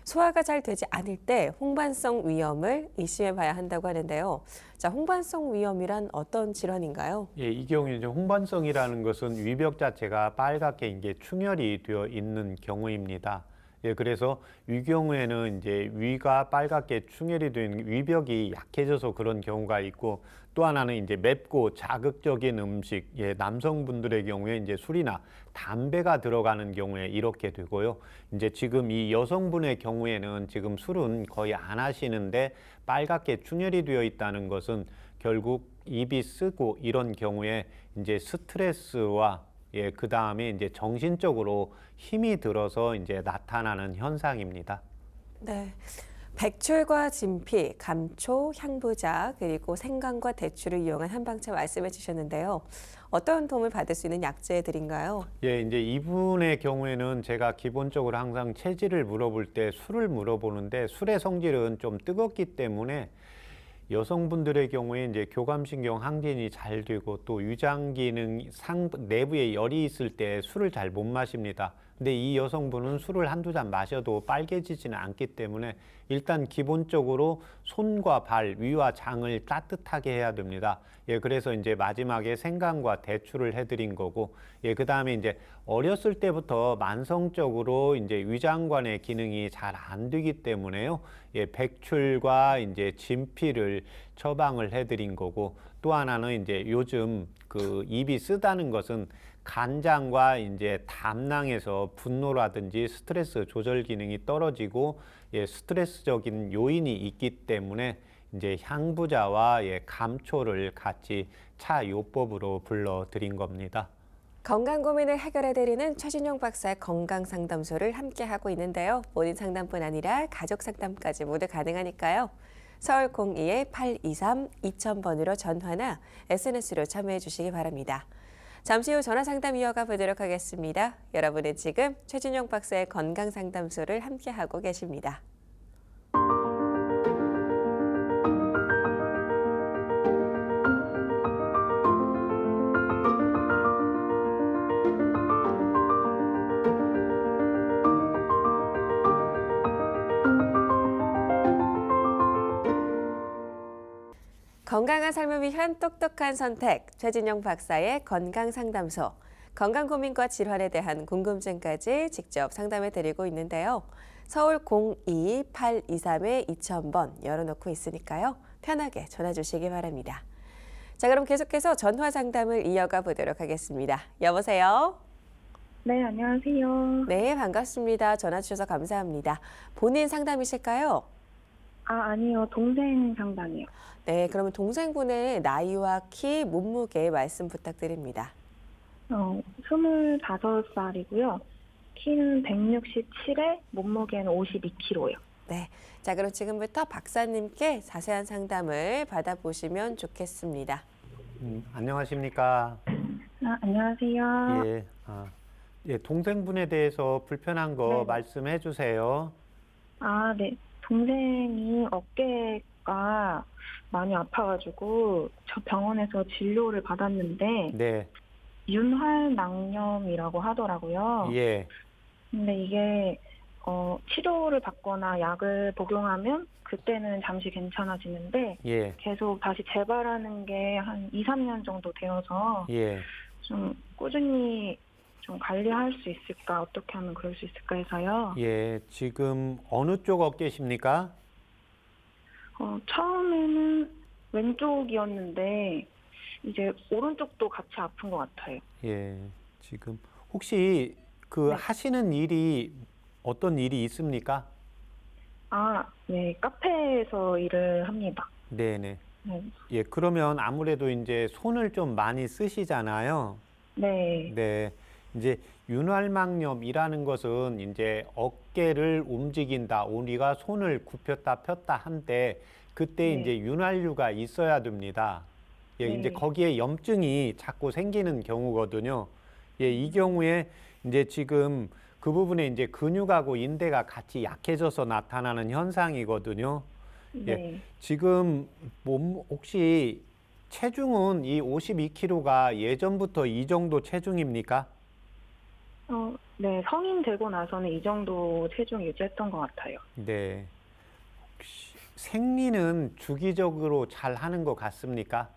소화가 잘 되지 않을 때 홍반성 위염을 의심해 봐야 한다고 하는데요. 자, 홍반성 위염이란 어떤 질환인가요? 예, 이 경우에 이제 홍반성이라는 것은 위벽 자체가 빨갛게 이게 충혈이 되어 있는 경우입니다. 예, 그래서 이 경우에는 이제 위가 빨갛게 충혈이 된 위벽이 약해져서 그런 경우가 있고, 또 하나는 이제 맵고 자극적인 음식, 예, 남성분들의 경우에 이제 술이나 담배가 들어가는 경우에 이렇게 되고요. 이제 지금 이 여성분의 경우에는 지금 술은 거의 안 하시는데 빨갛게 충혈이 되어 있다는 것은 결국 입이 쓰고 이런 경우에 이제 스트레스와 예, 그 다음에 이제 정신적으로 힘이 들어서 이제 나타나는 현상입니다. 네. 백출과 진피, 감초, 향부작, 그리고 생강과 대추를 이용한 한방차 말씀해 주셨는데요. 어떤 도움을 받을 수 있는 약재들인가요? 예, 이제 이분의 경우에는 제가 기본적으로 항상 체질을 물어볼 때 술을 물어보는데 술의 성질은 좀 뜨겁기 때문에 여성분들의 경우에 이제 교감신경 항진이 잘 되고 또 위장 기능 내부에 열이 있을 때 술을 잘 못 마십니다. 근데 이 여성분은 술을 한두 잔 마셔도 빨개지지는 않기 때문에 일단 기본적으로 손과 발, 위와 장을 따뜻하게 해야 됩니다. 예, 그래서 이제 마지막에 생강과 대추를 해드린 거고, 예, 그 다음에 이제 어렸을 때부터 만성적으로 이제 위장관의 기능이 잘 안 되기 때문에요. 예, 백출과 이제 진피를 처방을 해드린 거고, 또 하나는 이제 요즘 그 입이 쓰다는 것은 간장과 이제 담낭에서 분노라든지 스트레스 조절 기능이 떨어지고 예, 스트레스적인 요인이 있기 때문에 이제 향부자와 예, 감초를 같이 차 요법으로 불러드린 겁니다. 건강 고민을 해결해 드리는 최진용 박사의 건강 상담소를 함께 하고 있는데요. 본인 상담뿐 아니라 가족 상담까지 모두 가능하니까요. 서울 02-823-2000번으로 전화나 SNS로 참여해 주시기 바랍니다. 잠시 후 전화 상담 이어가 보도록 하겠습니다. 여러분은 지금 최진용 박사의 건강 상담소를 함께 하고 계십니다. 건강한 삶을 위한 똑똑한 선택, 최진용 박사의 건강상담소. 건강 고민과 질환에 대한 궁금증까지 직접 상담해 드리고 있는데요. 서울 02-823-2000번 열어놓고 있으니까요. 편하게 전화 주시기 바랍니다. 자, 그럼 계속해서 전화 상담을 이어가 보도록 하겠습니다. 여보세요? 네, 안녕하세요. 네, 반갑습니다. 전화 주셔서 감사합니다. 본인 상담이실까요? 아니요. 동생 상담이요. 네, 그러면 동생분의 나이와 키, 몸무게 말씀 부탁드립니다. 25살이고요. 키는 167에 몸무게는 52kg요. 네, 자 그럼 지금부터 박사님께 자세한 상담을 받아보시면 좋겠습니다. 안녕하십니까? 안녕하세요. 예, 예, 동생분에 대해서 불편한 거 네. 말씀해 주세요. 네. 동생이 어깨가 많이 아파가지고 저 병원에서 진료를 받았는데 네, 윤활낭염이라고 하더라고요. 예, 근데 이게 치료를 받거나 약을 복용하면 그때는 잠시 괜찮아지는데 예, 계속 다시 재발하는 게 한 2, 3년 정도 되어서 예, 좀 꾸준히 좀 관리할 수 있을까, 어떻게 하면 그럴 수 있을까 해서요. 예, 지금 어느 쪽 어깨십니까? 처음에는 왼쪽이었는데 이제 오른쪽도 같이 아픈 것 같아요. 예, 지금 혹시 그 네. 하시는 일이 어떤 일이 있습니까? 네, 카페에서 일을 합니다. 네네. 네. 예, 그러면 아무래도 이제 손을 좀 많이 쓰시잖아요. 네. 네. 이제 윤활막염이라는 것은 이제 어깨를 움직인다. 우리가 손을 굽혔다 폈다 한때 그때 네. 이제 윤활유가 있어야 됩니다. 예, 이제 네. 거기에 염증이 자꾸 생기는 경우거든요. 예, 이 음. 경우에 이제 지금 그 부분에 이제 근육하고 인대가 같이 약해져서 나타나는 현상이거든요. 예, 네. 지금 몸 혹시 체중은 이 52kg가 예전부터 이 정도 체중입니까? 네, 성인 되고 나서는 이 정도 체중 유지했던 것 같아요. 네. 혹시 생리는 주기적으로 잘 하는 것 같습니까?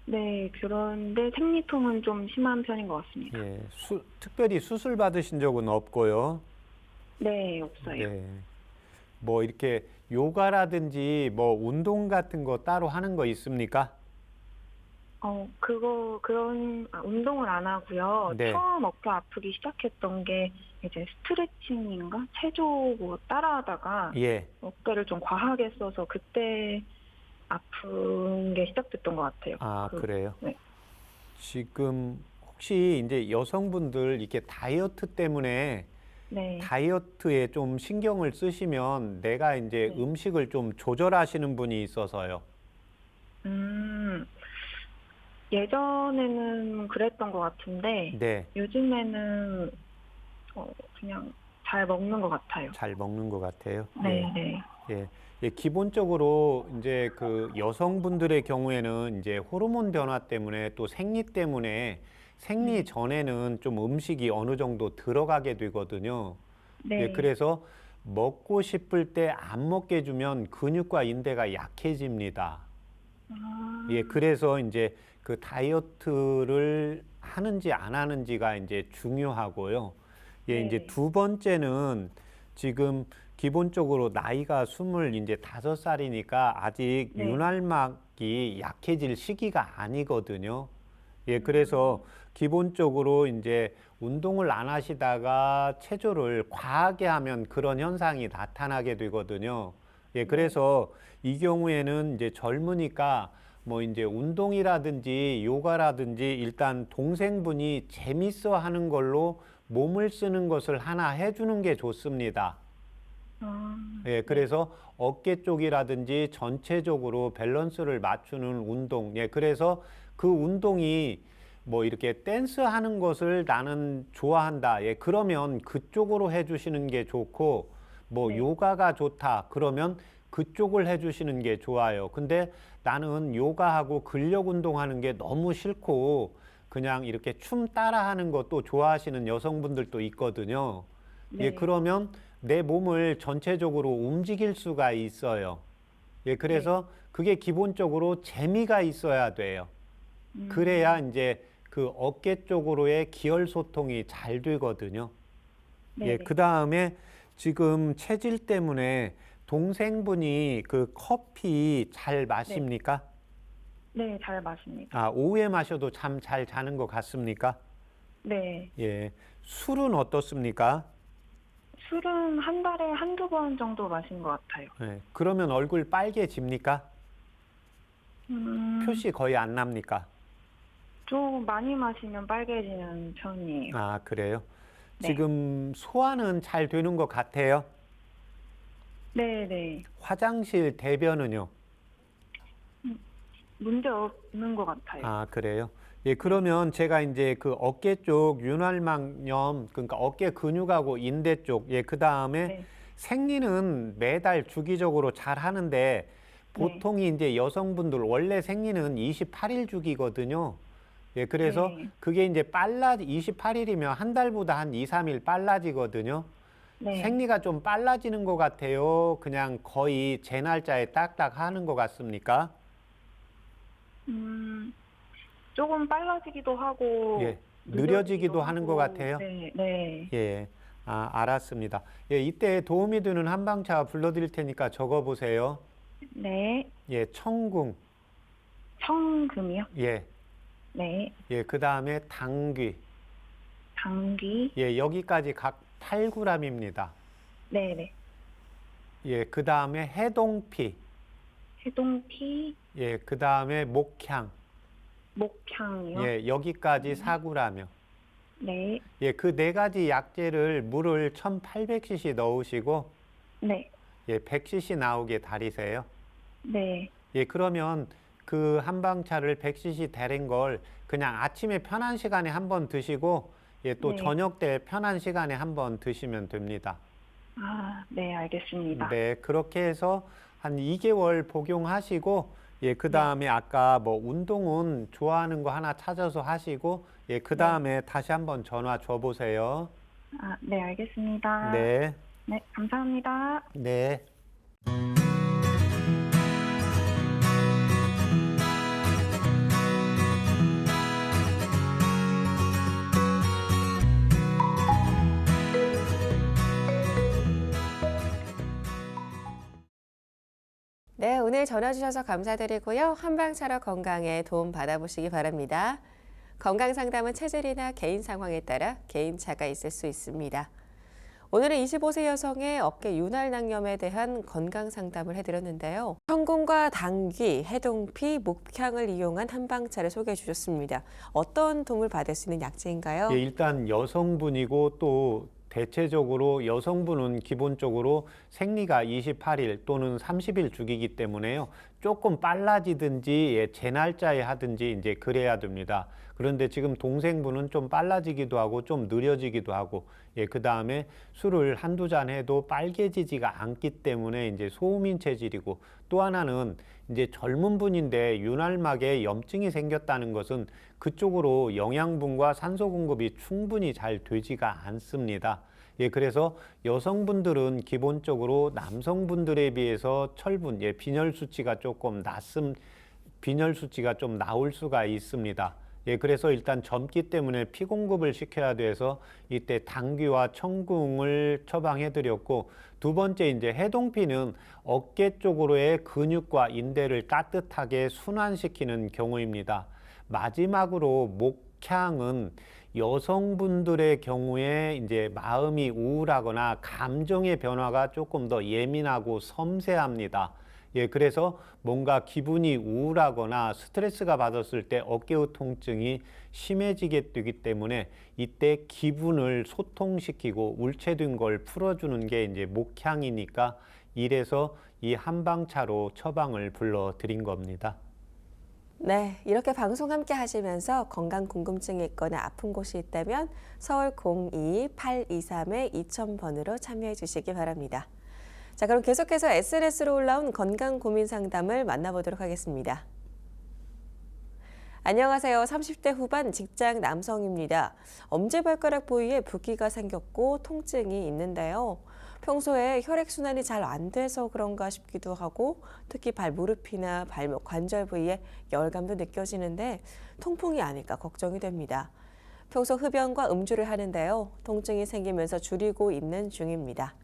네, 그런데 생리통은 좀 심한 편인 것 같습니다. 예, 특별히 수술 받으신 적은 없고요. 네, 없어요. 네. 뭐 이렇게 요가라든지 뭐 운동 같은 거 따로 하는 거 있습니까? 운동을 안 하고요. 네. 처음 어깨 아프기 시작했던 게 이제 스트레칭인가? 체조 뭐 따라하다가 예. 어깨를 좀 과하게 써서 그때 아픈 게 시작됐던 것 같아요. 아, 그래요? 네. 지금 혹시 이제 여성분들 이렇게 다이어트 때문에 네. 다이어트에 좀 신경을 쓰시면 내가 이제 네. 음식을 좀 조절하시는 분이 있어서요. 음, 예전에는 그랬던 것 같은데 네. 요즘에는 그냥 잘 먹는 것 같아요. 잘 먹는 것 같아요. 네, 예. 네. 예. 예, 기본적으로 이제 그 여성분들의 경우에는 이제 호르몬 변화 때문에 또 생리 때문에 생리 전에는 좀 음식이 어느 정도 들어가게 되거든요. 네. 예, 그래서 먹고 싶을 때 안 먹게 해주면 근육과 인대가 약해집니다. 아, 예, 그래서 이제 그 다이어트를 하는지 안 하는지가 이제 중요하고요. 예, 이제 네. 두 번째는 지금 기본적으로 나이가 이제 5살이니까 아직 네. 윤활막이 약해질 시기가 아니거든요. 예, 그래서 기본적으로 이제 운동을 안 하시다가 체조를 과하게 하면 그런 현상이 나타나게 되거든요. 예, 그래서 이 경우에는 이제 젊으니까 뭐 이제 운동이라든지 요가라든지 일단 동생분이 재밌어 하는 걸로 몸을 쓰는 것을 하나 해주는 게 좋습니다. 아, 예, 그래서 어깨 쪽이라든지 전체적으로 밸런스를 맞추는 운동. 예, 그래서 그 운동이 뭐 이렇게 댄스 하는 것을 나는 좋아한다. 예, 그러면 그쪽으로 해주시는 게 좋고, 뭐 네. 요가가 좋다. 그러면 그쪽을 해주시는 게 좋아요. 근데 나는 요가하고 근력 운동하는 게 너무 싫고, 그냥 이렇게 춤 따라 하는 것도 좋아하시는 여성분들도 있거든요. 예, 네. 그러면 내 몸을 전체적으로 움직일 수가 있어요. 예, 그래서 그게 기본적으로 재미가 있어야 돼요. 그래야 이제 그 어깨 쪽으로의 기혈 소통이 잘 되거든요. 네. 예, 그 다음에 지금 체질 때문에 동생분이 그 커피 잘 마십니까? 네, 잘 마십니다. 아, 오후에 마셔도 잠 잘 자는 것 같습니까? 네. 예, 술은 어떻습니까? 술은 한 달에 한두 번 정도 마신 것 같아요. 예, 그러면 얼굴 빨개집니까? 표시 거의 안 납니까? 좀 많이 마시면 빨개지는 편이에요. 아, 그래요? 네. 지금 소화는 잘 되는 것 같아요? 네, 네. 화장실 대변은요? 문제 없는 것 같아요. 아, 그래요? 예, 그러면 제가 이제 그 어깨 쪽 윤활막염, 그러니까 어깨 근육하고 인대 쪽, 예, 그 다음에 네. 생리는 매달 주기적으로 잘 하는데 보통이 이제 여성분들 원래 생리는 28일 주기거든요. 예, 그래서 네. 그게 이제 28일이면 한 달보다 한 2, 3일 빨라지거든요. 네. 생리가 좀 빨라지는 것 같아요. 그냥 거의 제 날짜에 딱딱 하는 것 같습니까? 조금 빨라지기도 하고, 예. 느려지기도 하는 것 같아요. 네, 네. 예, 알았습니다. 예, 이때 도움이 되는 한방차 불러드릴 테니까 적어보세요. 네. 예, 청궁, 청금이요? 예, 네. 예, 그 다음에 당귀, 당귀. 예, 여기까지 각 8g입니다. 네, 네. 예, 그 다음에 해동피, 해동피, 예, 그 다음에 목향, 목향이요? 예, 여기까지 4g이요. 네. 예, 그 네 가지 약재를 물을 1800cc 넣으시고, 네. 예, 100cc 나오게 달이세요. 네. 예, 그러면 그 한방차를 100cc 데린 걸 그냥 아침에 편한 시간에 한번 드시고, 예, 또 네. 저녁 때 편한 시간에 한번 드시면 됩니다. 네, 알겠습니다. 네, 그렇게 해서 한 2개월 복용하시고, 예, 그 다음에 아까 뭐 운동은 좋아하는 거 하나 찾아서 하시고, 예, 그 다음에 다시 한번 전화 줘보세요. 네, 알겠습니다. 네, 네, 감사합니다. 네. 네, 오늘 전화 주셔서 감사드리고요. 한방차로 건강에 도움 받아보시기 바랍니다. 건강 상담은 체질이나 개인 상황에 따라 개인차가 있을 수 있습니다. 오늘은 25세 여성의 어깨 윤활낭염에 대한 건강 상담을 해드렸는데요. 청궁과 당귀, 해동피, 목향을 이용한 한방차를 소개해 주셨습니다. 어떤 도움을 받을 수 있는 약재인가요? 예, 일단 여성분이고 또 대체적으로 여성분은 기본적으로 생리가 28일 또는 30일 주기이기 때문에요. 조금 빨라지든지 예, 제 날짜에 하든지 이제 그래야 됩니다. 그런데 지금 동생분은 좀 빨라지기도 하고 좀 느려지기도 하고 예, 그 다음에 술을 한두 잔 해도 빨개지지가 않기 때문에 이제 소음인 체질이고 또 하나는 이제 젊은 분인데 윤활막에 염증이 생겼다는 것은 그쪽으로 영양분과 산소 공급이 충분히 잘 되지가 않습니다. 예, 그래서 여성분들은 기본적으로 남성분들에 비해서 철분, 예, 빈혈 수치가 조금 빈혈 수치가 좀 나올 수가 있습니다. 예, 그래서 일단 젊기 때문에 피 공급을 시켜야 돼서 이때 당귀와 청궁을 처방해 드렸고, 두 번째 이제 해동피는 어깨 쪽으로의 근육과 인대를 따뜻하게 순환시키는 경우입니다. 마지막으로 목향은 여성분들의 경우에 이제 마음이 우울하거나 감정의 변화가 조금 더 예민하고 섬세합니다. 예, 그래서 뭔가 기분이 우울하거나 스트레스가 받았을 때 어깨의 통증이 심해지게 되기 때문에 이때 기분을 소통시키고 울체된 걸 풀어주는 게 이제 목향이니까 이래서 이 한방차로 처방을 불러드린 겁니다. 네, 이렇게 방송 함께 하시면서 건강 궁금증이 있거나 아픈 곳이 있다면 서울 02-823-2000번으로 참여해 주시기 바랍니다. 자, 그럼 계속해서 SNS로 올라온 건강 고민 상담을 만나보도록 하겠습니다. 안녕하세요. 30대 후반 직장 남성입니다. 엄지발가락 부위에 붓기가 생겼고 통증이 있는데요. 평소에 혈액순환이 잘 안 돼서 그런가 싶기도 하고 특히 발 무릎이나 발목 관절 부위에 열감도 느껴지는데 통풍이 아닐까 걱정이 됩니다. 평소 흡연과 음주를 하는데요. 통증이 생기면서 줄이고 있는 중입니다.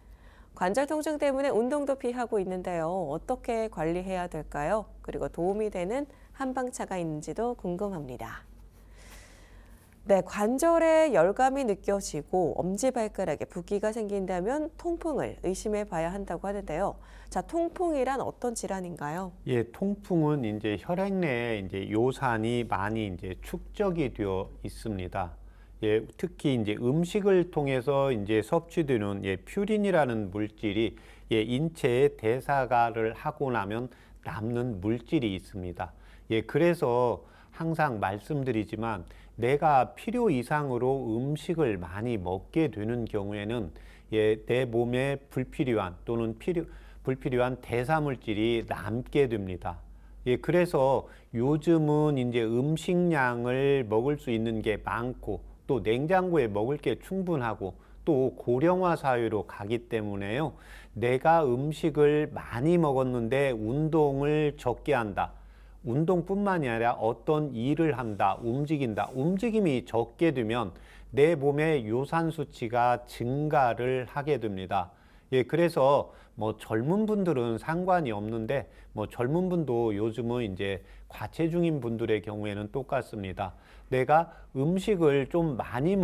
관절 통증 때문에 운동도 피하고 있는데요. 어떻게 관리해야 될까요? 그리고 도움이 되는 한방차가 있는지도 궁금합니다. 네, 관절에 열감이 느껴지고 엄지발가락에 붓기가 생긴다면 통풍을 의심해 봐야 한다고 하는데요. 자, 통풍이란 어떤 질환인가요? 예, 통풍은 이제 혈액 내에 이제 요산이 많이 이제 축적이 되어 있습니다. 예, 특히 이제 음식을 통해서 이제 섭취되는 퓨린이라는 물질이 인체에 대사를 하고 나면 남는 물질이 있습니다. 예, 그래서 항상 말씀드리지만 내가 필요 이상으로 음식을 많이 먹게 되는 경우에는 내 몸에 불필요한 또는 불필요한 대사물질이 남게 됩니다. 예, 그래서 요즘은 이제 음식량을 먹을 수 있는 게 많고 또 냉장고에 먹을 게 충분하고 또 고령화 사회로 가기 때문에요. 내가 음식을 많이 먹었는데 운동을 적게 한다. 운동뿐만이 아니라 어떤 일을 한다, 움직인다. 움직임이 적게 되면 내 몸의 요산 수치가 증가를 하게 됩니다. 예, 그래서 뭐 젊은 분들은 상관이 없는데 뭐 젊은 분도 요즘은 이제 과체중인 분들의 경우에는 똑같습니다. 내가 음식을 좀 많이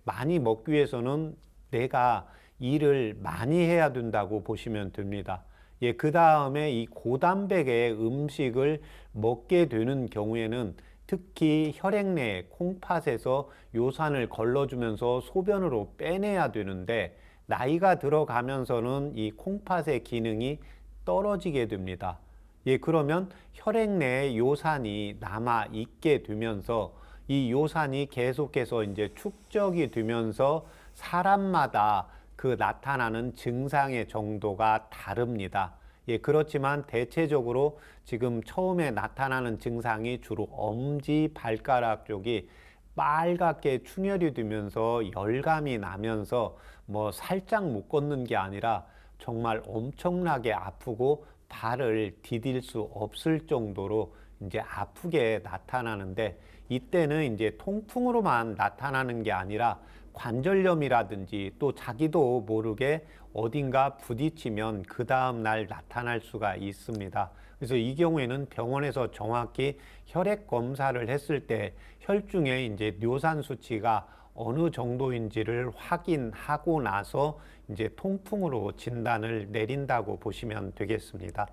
많이 먹기 위해서는 내가 일을 많이 해야 된다고 보시면 됩니다. 예, 그 다음에 이 고단백의 음식을 먹게 되는 경우에는 특히 혈액 내 콩팥에서 요산을 걸러주면서 소변으로 빼내야 되는데 나이가 들어가면서는 이 콩팥의 기능이 떨어지게 됩니다. 예, 그러면 혈액 내에 요산이 남아 있게 되면서 이 요산이 계속해서 이제 축적이 되면서 사람마다 그 나타나는 증상의 정도가 다릅니다. 예, 그렇지만 대체적으로 지금 처음에 나타나는 증상이 주로 엄지, 발가락 쪽이 빨갛게 충혈이 되면서 열감이 나면서 뭐 살짝 못 걷는 게 아니라 정말 엄청나게 아프고 발을 디딜 수 없을 정도로 이제 아프게 나타나는데 이때는 이제 통풍으로만 나타나는 게 아니라 관절염이라든지 또 자기도 모르게 어딘가 부딪히면 그 다음 날 나타날 수가 있습니다. 그래서 이 경우에는 병원에서 정확히 혈액 검사를 했을 때 혈중에 이제 요산 수치가 어느 정도인지를 확인하고 나서 이제 통풍으로 진단을 내린다고 보시면 되겠습니다.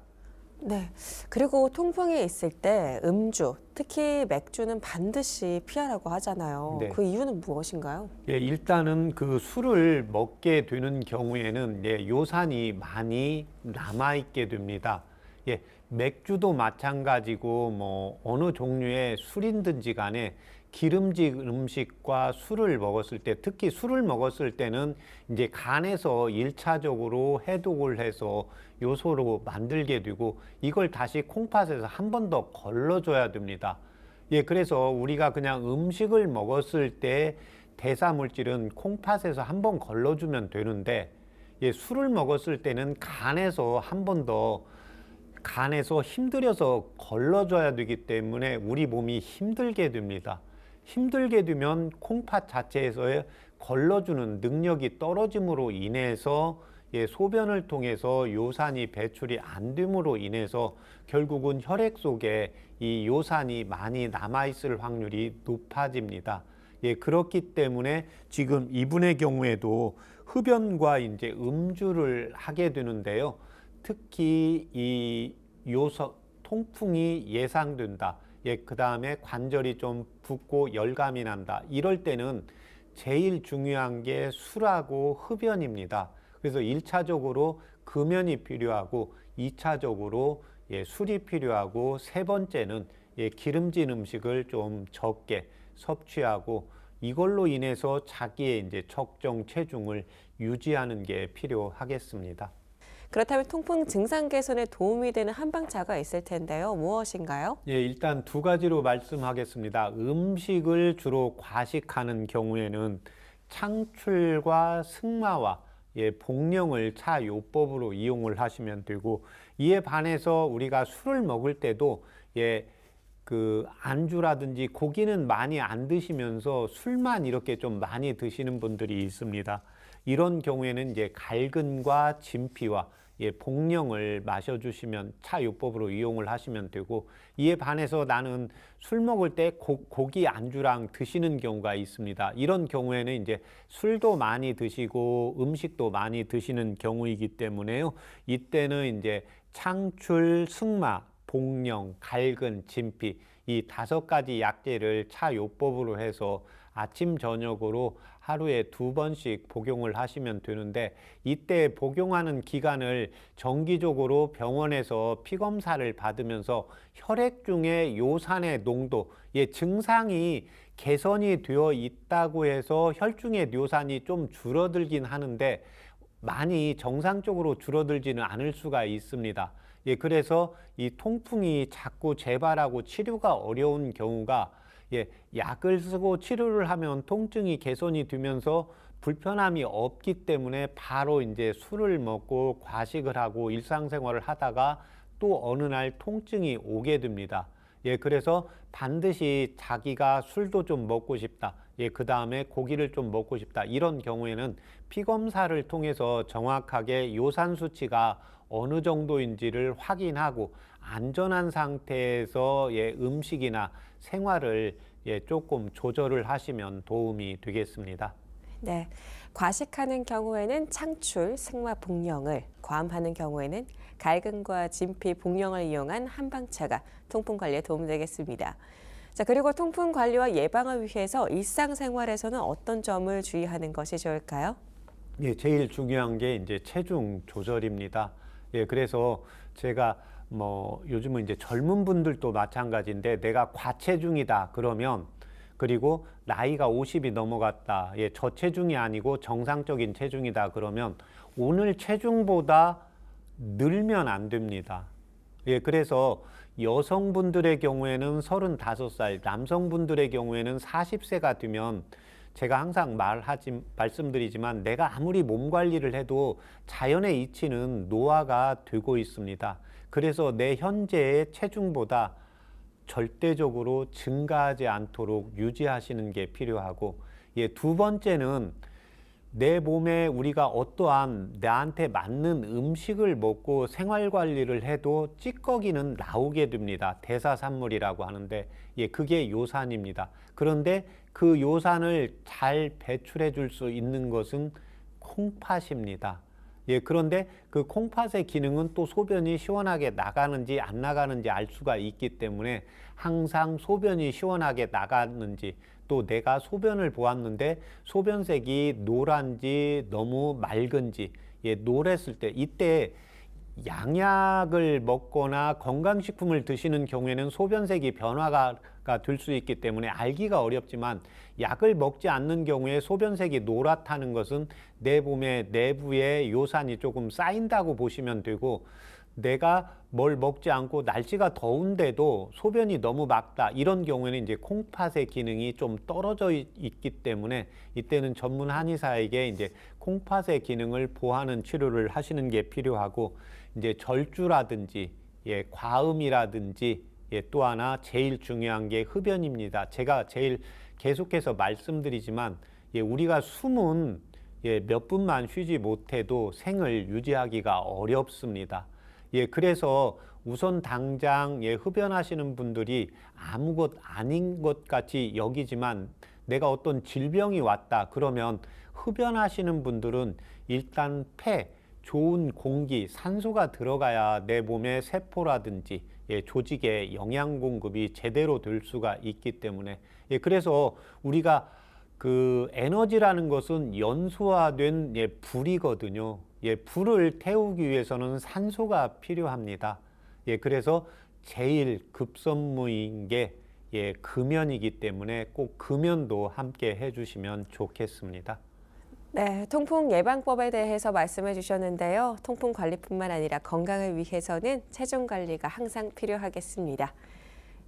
네. 그리고 통풍이 있을 때 음주, 특히 맥주는 반드시 피하라고 하잖아요. 네. 그 이유는 무엇인가요? 예, 일단은 그 술을 먹게 되는 경우에는 예, 요산이 많이 남아있게 됩니다. 예, 맥주도 마찬가지고 뭐 어느 종류의 술이든지 간에 기름진 음식과 술을 먹었을 때, 특히 술을 먹었을 때는 이제 간에서 1차적으로 해독을 해서 요소로 만들게 되고 이걸 다시 콩팥에서 한 번 더 걸러줘야 됩니다. 예, 그래서 우리가 그냥 음식을 먹었을 때 대사물질은 콩팥에서 한 번 걸러주면 되는데 예, 술을 먹었을 때는 간에서 한 번 더 간에서 힘들여서 걸러줘야 되기 때문에 우리 몸이 힘들게 됩니다. 힘들게 되면 콩팥 자체에서의 걸러주는 능력이 떨어짐으로 인해서 예, 소변을 통해서 요산이 배출이 안 됨으로 인해서 결국은 혈액 속에 이 요산이 많이 남아있을 확률이 높아집니다. 예, 그렇기 때문에 지금 이분의 경우에도 흡연과 이제 음주를 하게 되는데요. 특히 이 통풍이 예상된다. 예, 그 다음에 관절이 좀 붓고 열감이 난다. 이럴 때는 제일 중요한 게 술하고 흡연입니다. 그래서 1차적으로 금연이 필요하고 2차적으로 예, 술이 필요하고 세 번째는 예, 기름진 음식을 좀 적게 섭취하고 이걸로 인해서 자기의 이제 적정 체중을 유지하는 게 필요하겠습니다. 그렇다면 통풍 증상 개선에 도움이 되는 한방차가 있을 텐데요. 무엇인가요? 예, 일단 두 가지로 말씀하겠습니다. 음식을 주로 과식하는 경우에는 창출과 승마와 예, 복령을 차요법으로 이용을 하시면 되고 이에 반해서 우리가 술을 먹을 때도 예, 그 안주라든지 고기는 많이 안 드시면서 술만 이렇게 좀 많이 드시는 분들이 있습니다. 이런 경우에는 이제 갈근과 진피와 예, 복령을 마셔주시면 차요법으로 이용을 하시면 되고 이에 반해서 나는 술 먹을 때 고기 안주랑 드시는 경우가 있습니다. 이런 경우에는 이제 술도 많이 드시고 음식도 많이 드시는 경우이기 때문에요. 이때는 이제 창출, 승마, 복령, 갈근, 진피 이 5가지 약재를 차요법으로 해서 아침 저녁으로 하루에 2번씩 복용을 하시면 되는데 이때 복용하는 기간을 정기적으로 병원에서 피검사를 받으면서 혈액 중에 요산의 농도, 예, 증상이 개선이 되어 있다고 해서 혈중의 요산이 좀 줄어들긴 하는데 많이 정상적으로 줄어들지는 않을 수가 있습니다. 예, 그래서 이 통풍이 자꾸 재발하고 치료가 어려운 경우가 예, 약을 쓰고 치료를 하면 통증이 개선이 되면서 불편함이 없기 때문에 바로 이제 술을 먹고 과식을 하고 일상생활을 하다가 또 어느 날 통증이 오게 됩니다. 예, 그래서 반드시 자기가 술도 좀 먹고 싶다. 예, 그 다음에 고기를 좀 먹고 싶다. 이런 경우에는 피 검사를 통해서 정확하게 요산 수치가 어느 정도인지를 확인하고 안전한 상태에서 예, 음식이나 생활을 예, 조금 조절을 하시면 도움이 되겠습니다. 네, 과식하는 경우에는 창출, 승마 복령을, 과음하는 경우에는 갈근과 진피 복령을 이용한 한방차가 통풍 관리에 도움되겠습니다. 자, 그리고 통풍 관리와 예방을 위해서 일상생활에서는 어떤 점을 주의하는 것이 좋을까요? 예, 제일 중요한 게 이제 체중 조절입니다. 예, 그래서 제가 요즘은 이제 젊은 분들도 마찬가지인데 내가 과체중이다 그러면 그리고 나이가 50이 넘어갔다. 예, 저체중이 아니고 정상적인 체중이다 그러면 오늘 체중보다 늘면 안 됩니다. 예, 그래서 여성분들의 경우에는 35살, 남성분들의 경우에는 40세가 되면 제가 항상 말씀드리지만 내가 아무리 몸 관리를 해도 자연의 이치는 노화가 되고 있습니다. 그래서 내 현재의 체중보다 절대적으로 증가하지 않도록 유지하시는 게 필요하고, 예, 두 번째는 내 몸에 우리가 어떠한 나한테 맞는 음식을 먹고 생활 관리를 해도 찌꺼기는 나오게 됩니다. 대사산물이라고 하는데, 예, 그게 요산입니다. 그런데 그 요산을 잘 배출해 줄 수 있는 것은 콩팥입니다. 예, 그런데 그 콩팥의 기능은 또 소변이 시원하게 나가는지 안 나가는지 알 수가 있기 때문에 항상 소변이 시원하게 나가는지, 또 내가 소변을 보았는데 소변색이 노란지 너무 맑은지, 예, 노랬을 때 이때 양약을 먹거나 건강식품을 드시는 경우에는 소변색이 변화가 될 수 있기 때문에 알기가 어렵지만, 약을 먹지 않는 경우에 소변색이 노랗다는 것은 내 몸의 내부에 요산이 조금 쌓인다고 보시면 되고, 내가 뭘 먹지 않고 날씨가 더운데도 소변이 너무 맑다 이런 경우에는 이제 콩팥의 기능이 좀 떨어져 있기 때문에 이때는 전문 한의사에게 이제 콩팥의 기능을 보하는 치료를 하시는 게 필요하고, 이제 절주라든지 예, 과음이라든지, 예, 또 하나 제일 중요한 게 흡연입니다. 제가 제일 계속해서 말씀드리지만, 예, 우리가 숨은 예, 몇 분만 쉬지 못해도 생을 유지하기가 어렵습니다. 예, 그래서 우선 당장 예, 흡연하시는 분들이 아무것 아닌 것 같이 여기지만 내가 어떤 질병이 왔다 그러면 흡연하시는 분들은 일단 폐, 좋은 공기, 산소가 들어가야 내 몸의 세포라든지 예, 조직에 영양 공급이 제대로 될 수가 있기 때문에, 예, 그래서 우리가 그 에너지라는 것은 연소화된 예, 불이거든요. 예, 불을 태우기 위해서는 산소가 필요합니다. 예, 그래서 제일 급선무인 게 예, 금연이기 때문에 꼭 금연도 함께 해주시면 좋겠습니다. 네, 통풍 예방법에 대해서 말씀해 주셨는데요. 통풍 관리뿐만 아니라 건강을 위해서는 체중 관리가 항상 필요하겠습니다.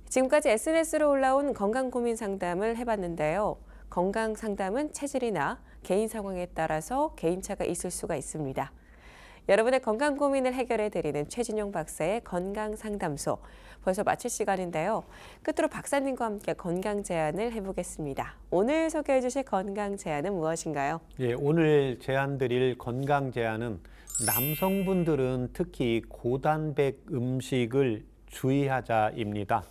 지금까지 SNS로 올라온 건강 고민 상담을 해봤는데요. 건강 상담은 체질이나 개인 상황에 따라서 개인차가 있을 수가 있습니다. 여러분의 건강 고민을 해결해 드리는 최진용 박사의 건강 상담소, 벌써 마칠 시간인데요. 끝으로 박사님과 함께 건강 제안을 해보겠습니다. 오늘 소개해 주실 건강 제안은 무엇인가요? 예, 오늘 제안드릴 건강 제안은 남성분들은 특히 고단백 음식을 주의하자입니다.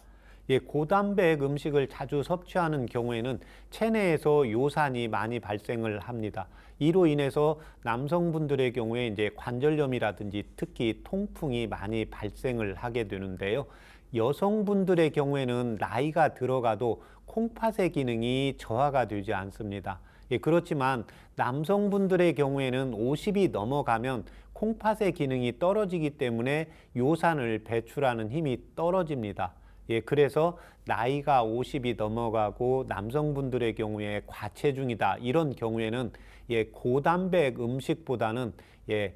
예, 고단백 음식을 자주 섭취하는 경우에는 체내에서 요산이 많이 발생을 합니다. 이로 인해서 남성분들의 경우에 이제 관절염이라든지 특히 통풍이 많이 발생을 하게 되는데요. 여성분들의 경우에는 나이가 들어가도 콩팥의 기능이 저하가 되지 않습니다. 예, 그렇지만 남성분들의 경우에는 50이 넘어가면 콩팥의 기능이 떨어지기 때문에 요산을 배출하는 힘이 떨어집니다. 예, 그래서 나이가 50이 넘어가고 남성분들의 경우에 과체중이다 이런 경우에는 예, 고단백 음식보다는 예,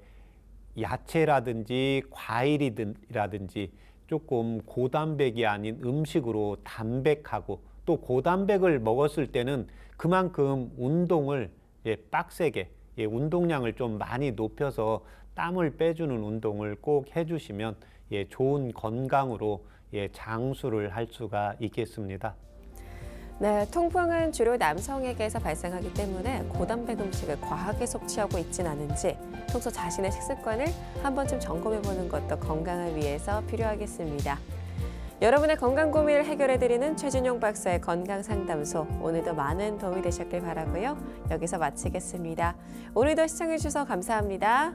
야채라든지 과일이라든지 조금 고단백이 아닌 음식으로 담백하고, 또 고단백을 먹었을 때는 그만큼 운동을 예, 빡세게 예, 운동량을 좀 많이 높여서 땀을 빼주는 운동을 꼭 해주시면 좋은 건강으로 장수를 할 수가 있겠습니다. 네, 통풍은 주로 남성에게서 발생하기 때문에 고단백 음식을 과하게 섭취하고 있진 않은지 평소 자신의 식습관을 한 번쯤 점검해보는 것도 건강을 위해서 필요하겠습니다. 여러분의 건강 고민을 해결해드리는 최진용 박사의 건강상담소, 오늘도 많은 도움이 되셨길 바라고요. 여기서 마치겠습니다. 오늘도 시청해주셔서 감사합니다.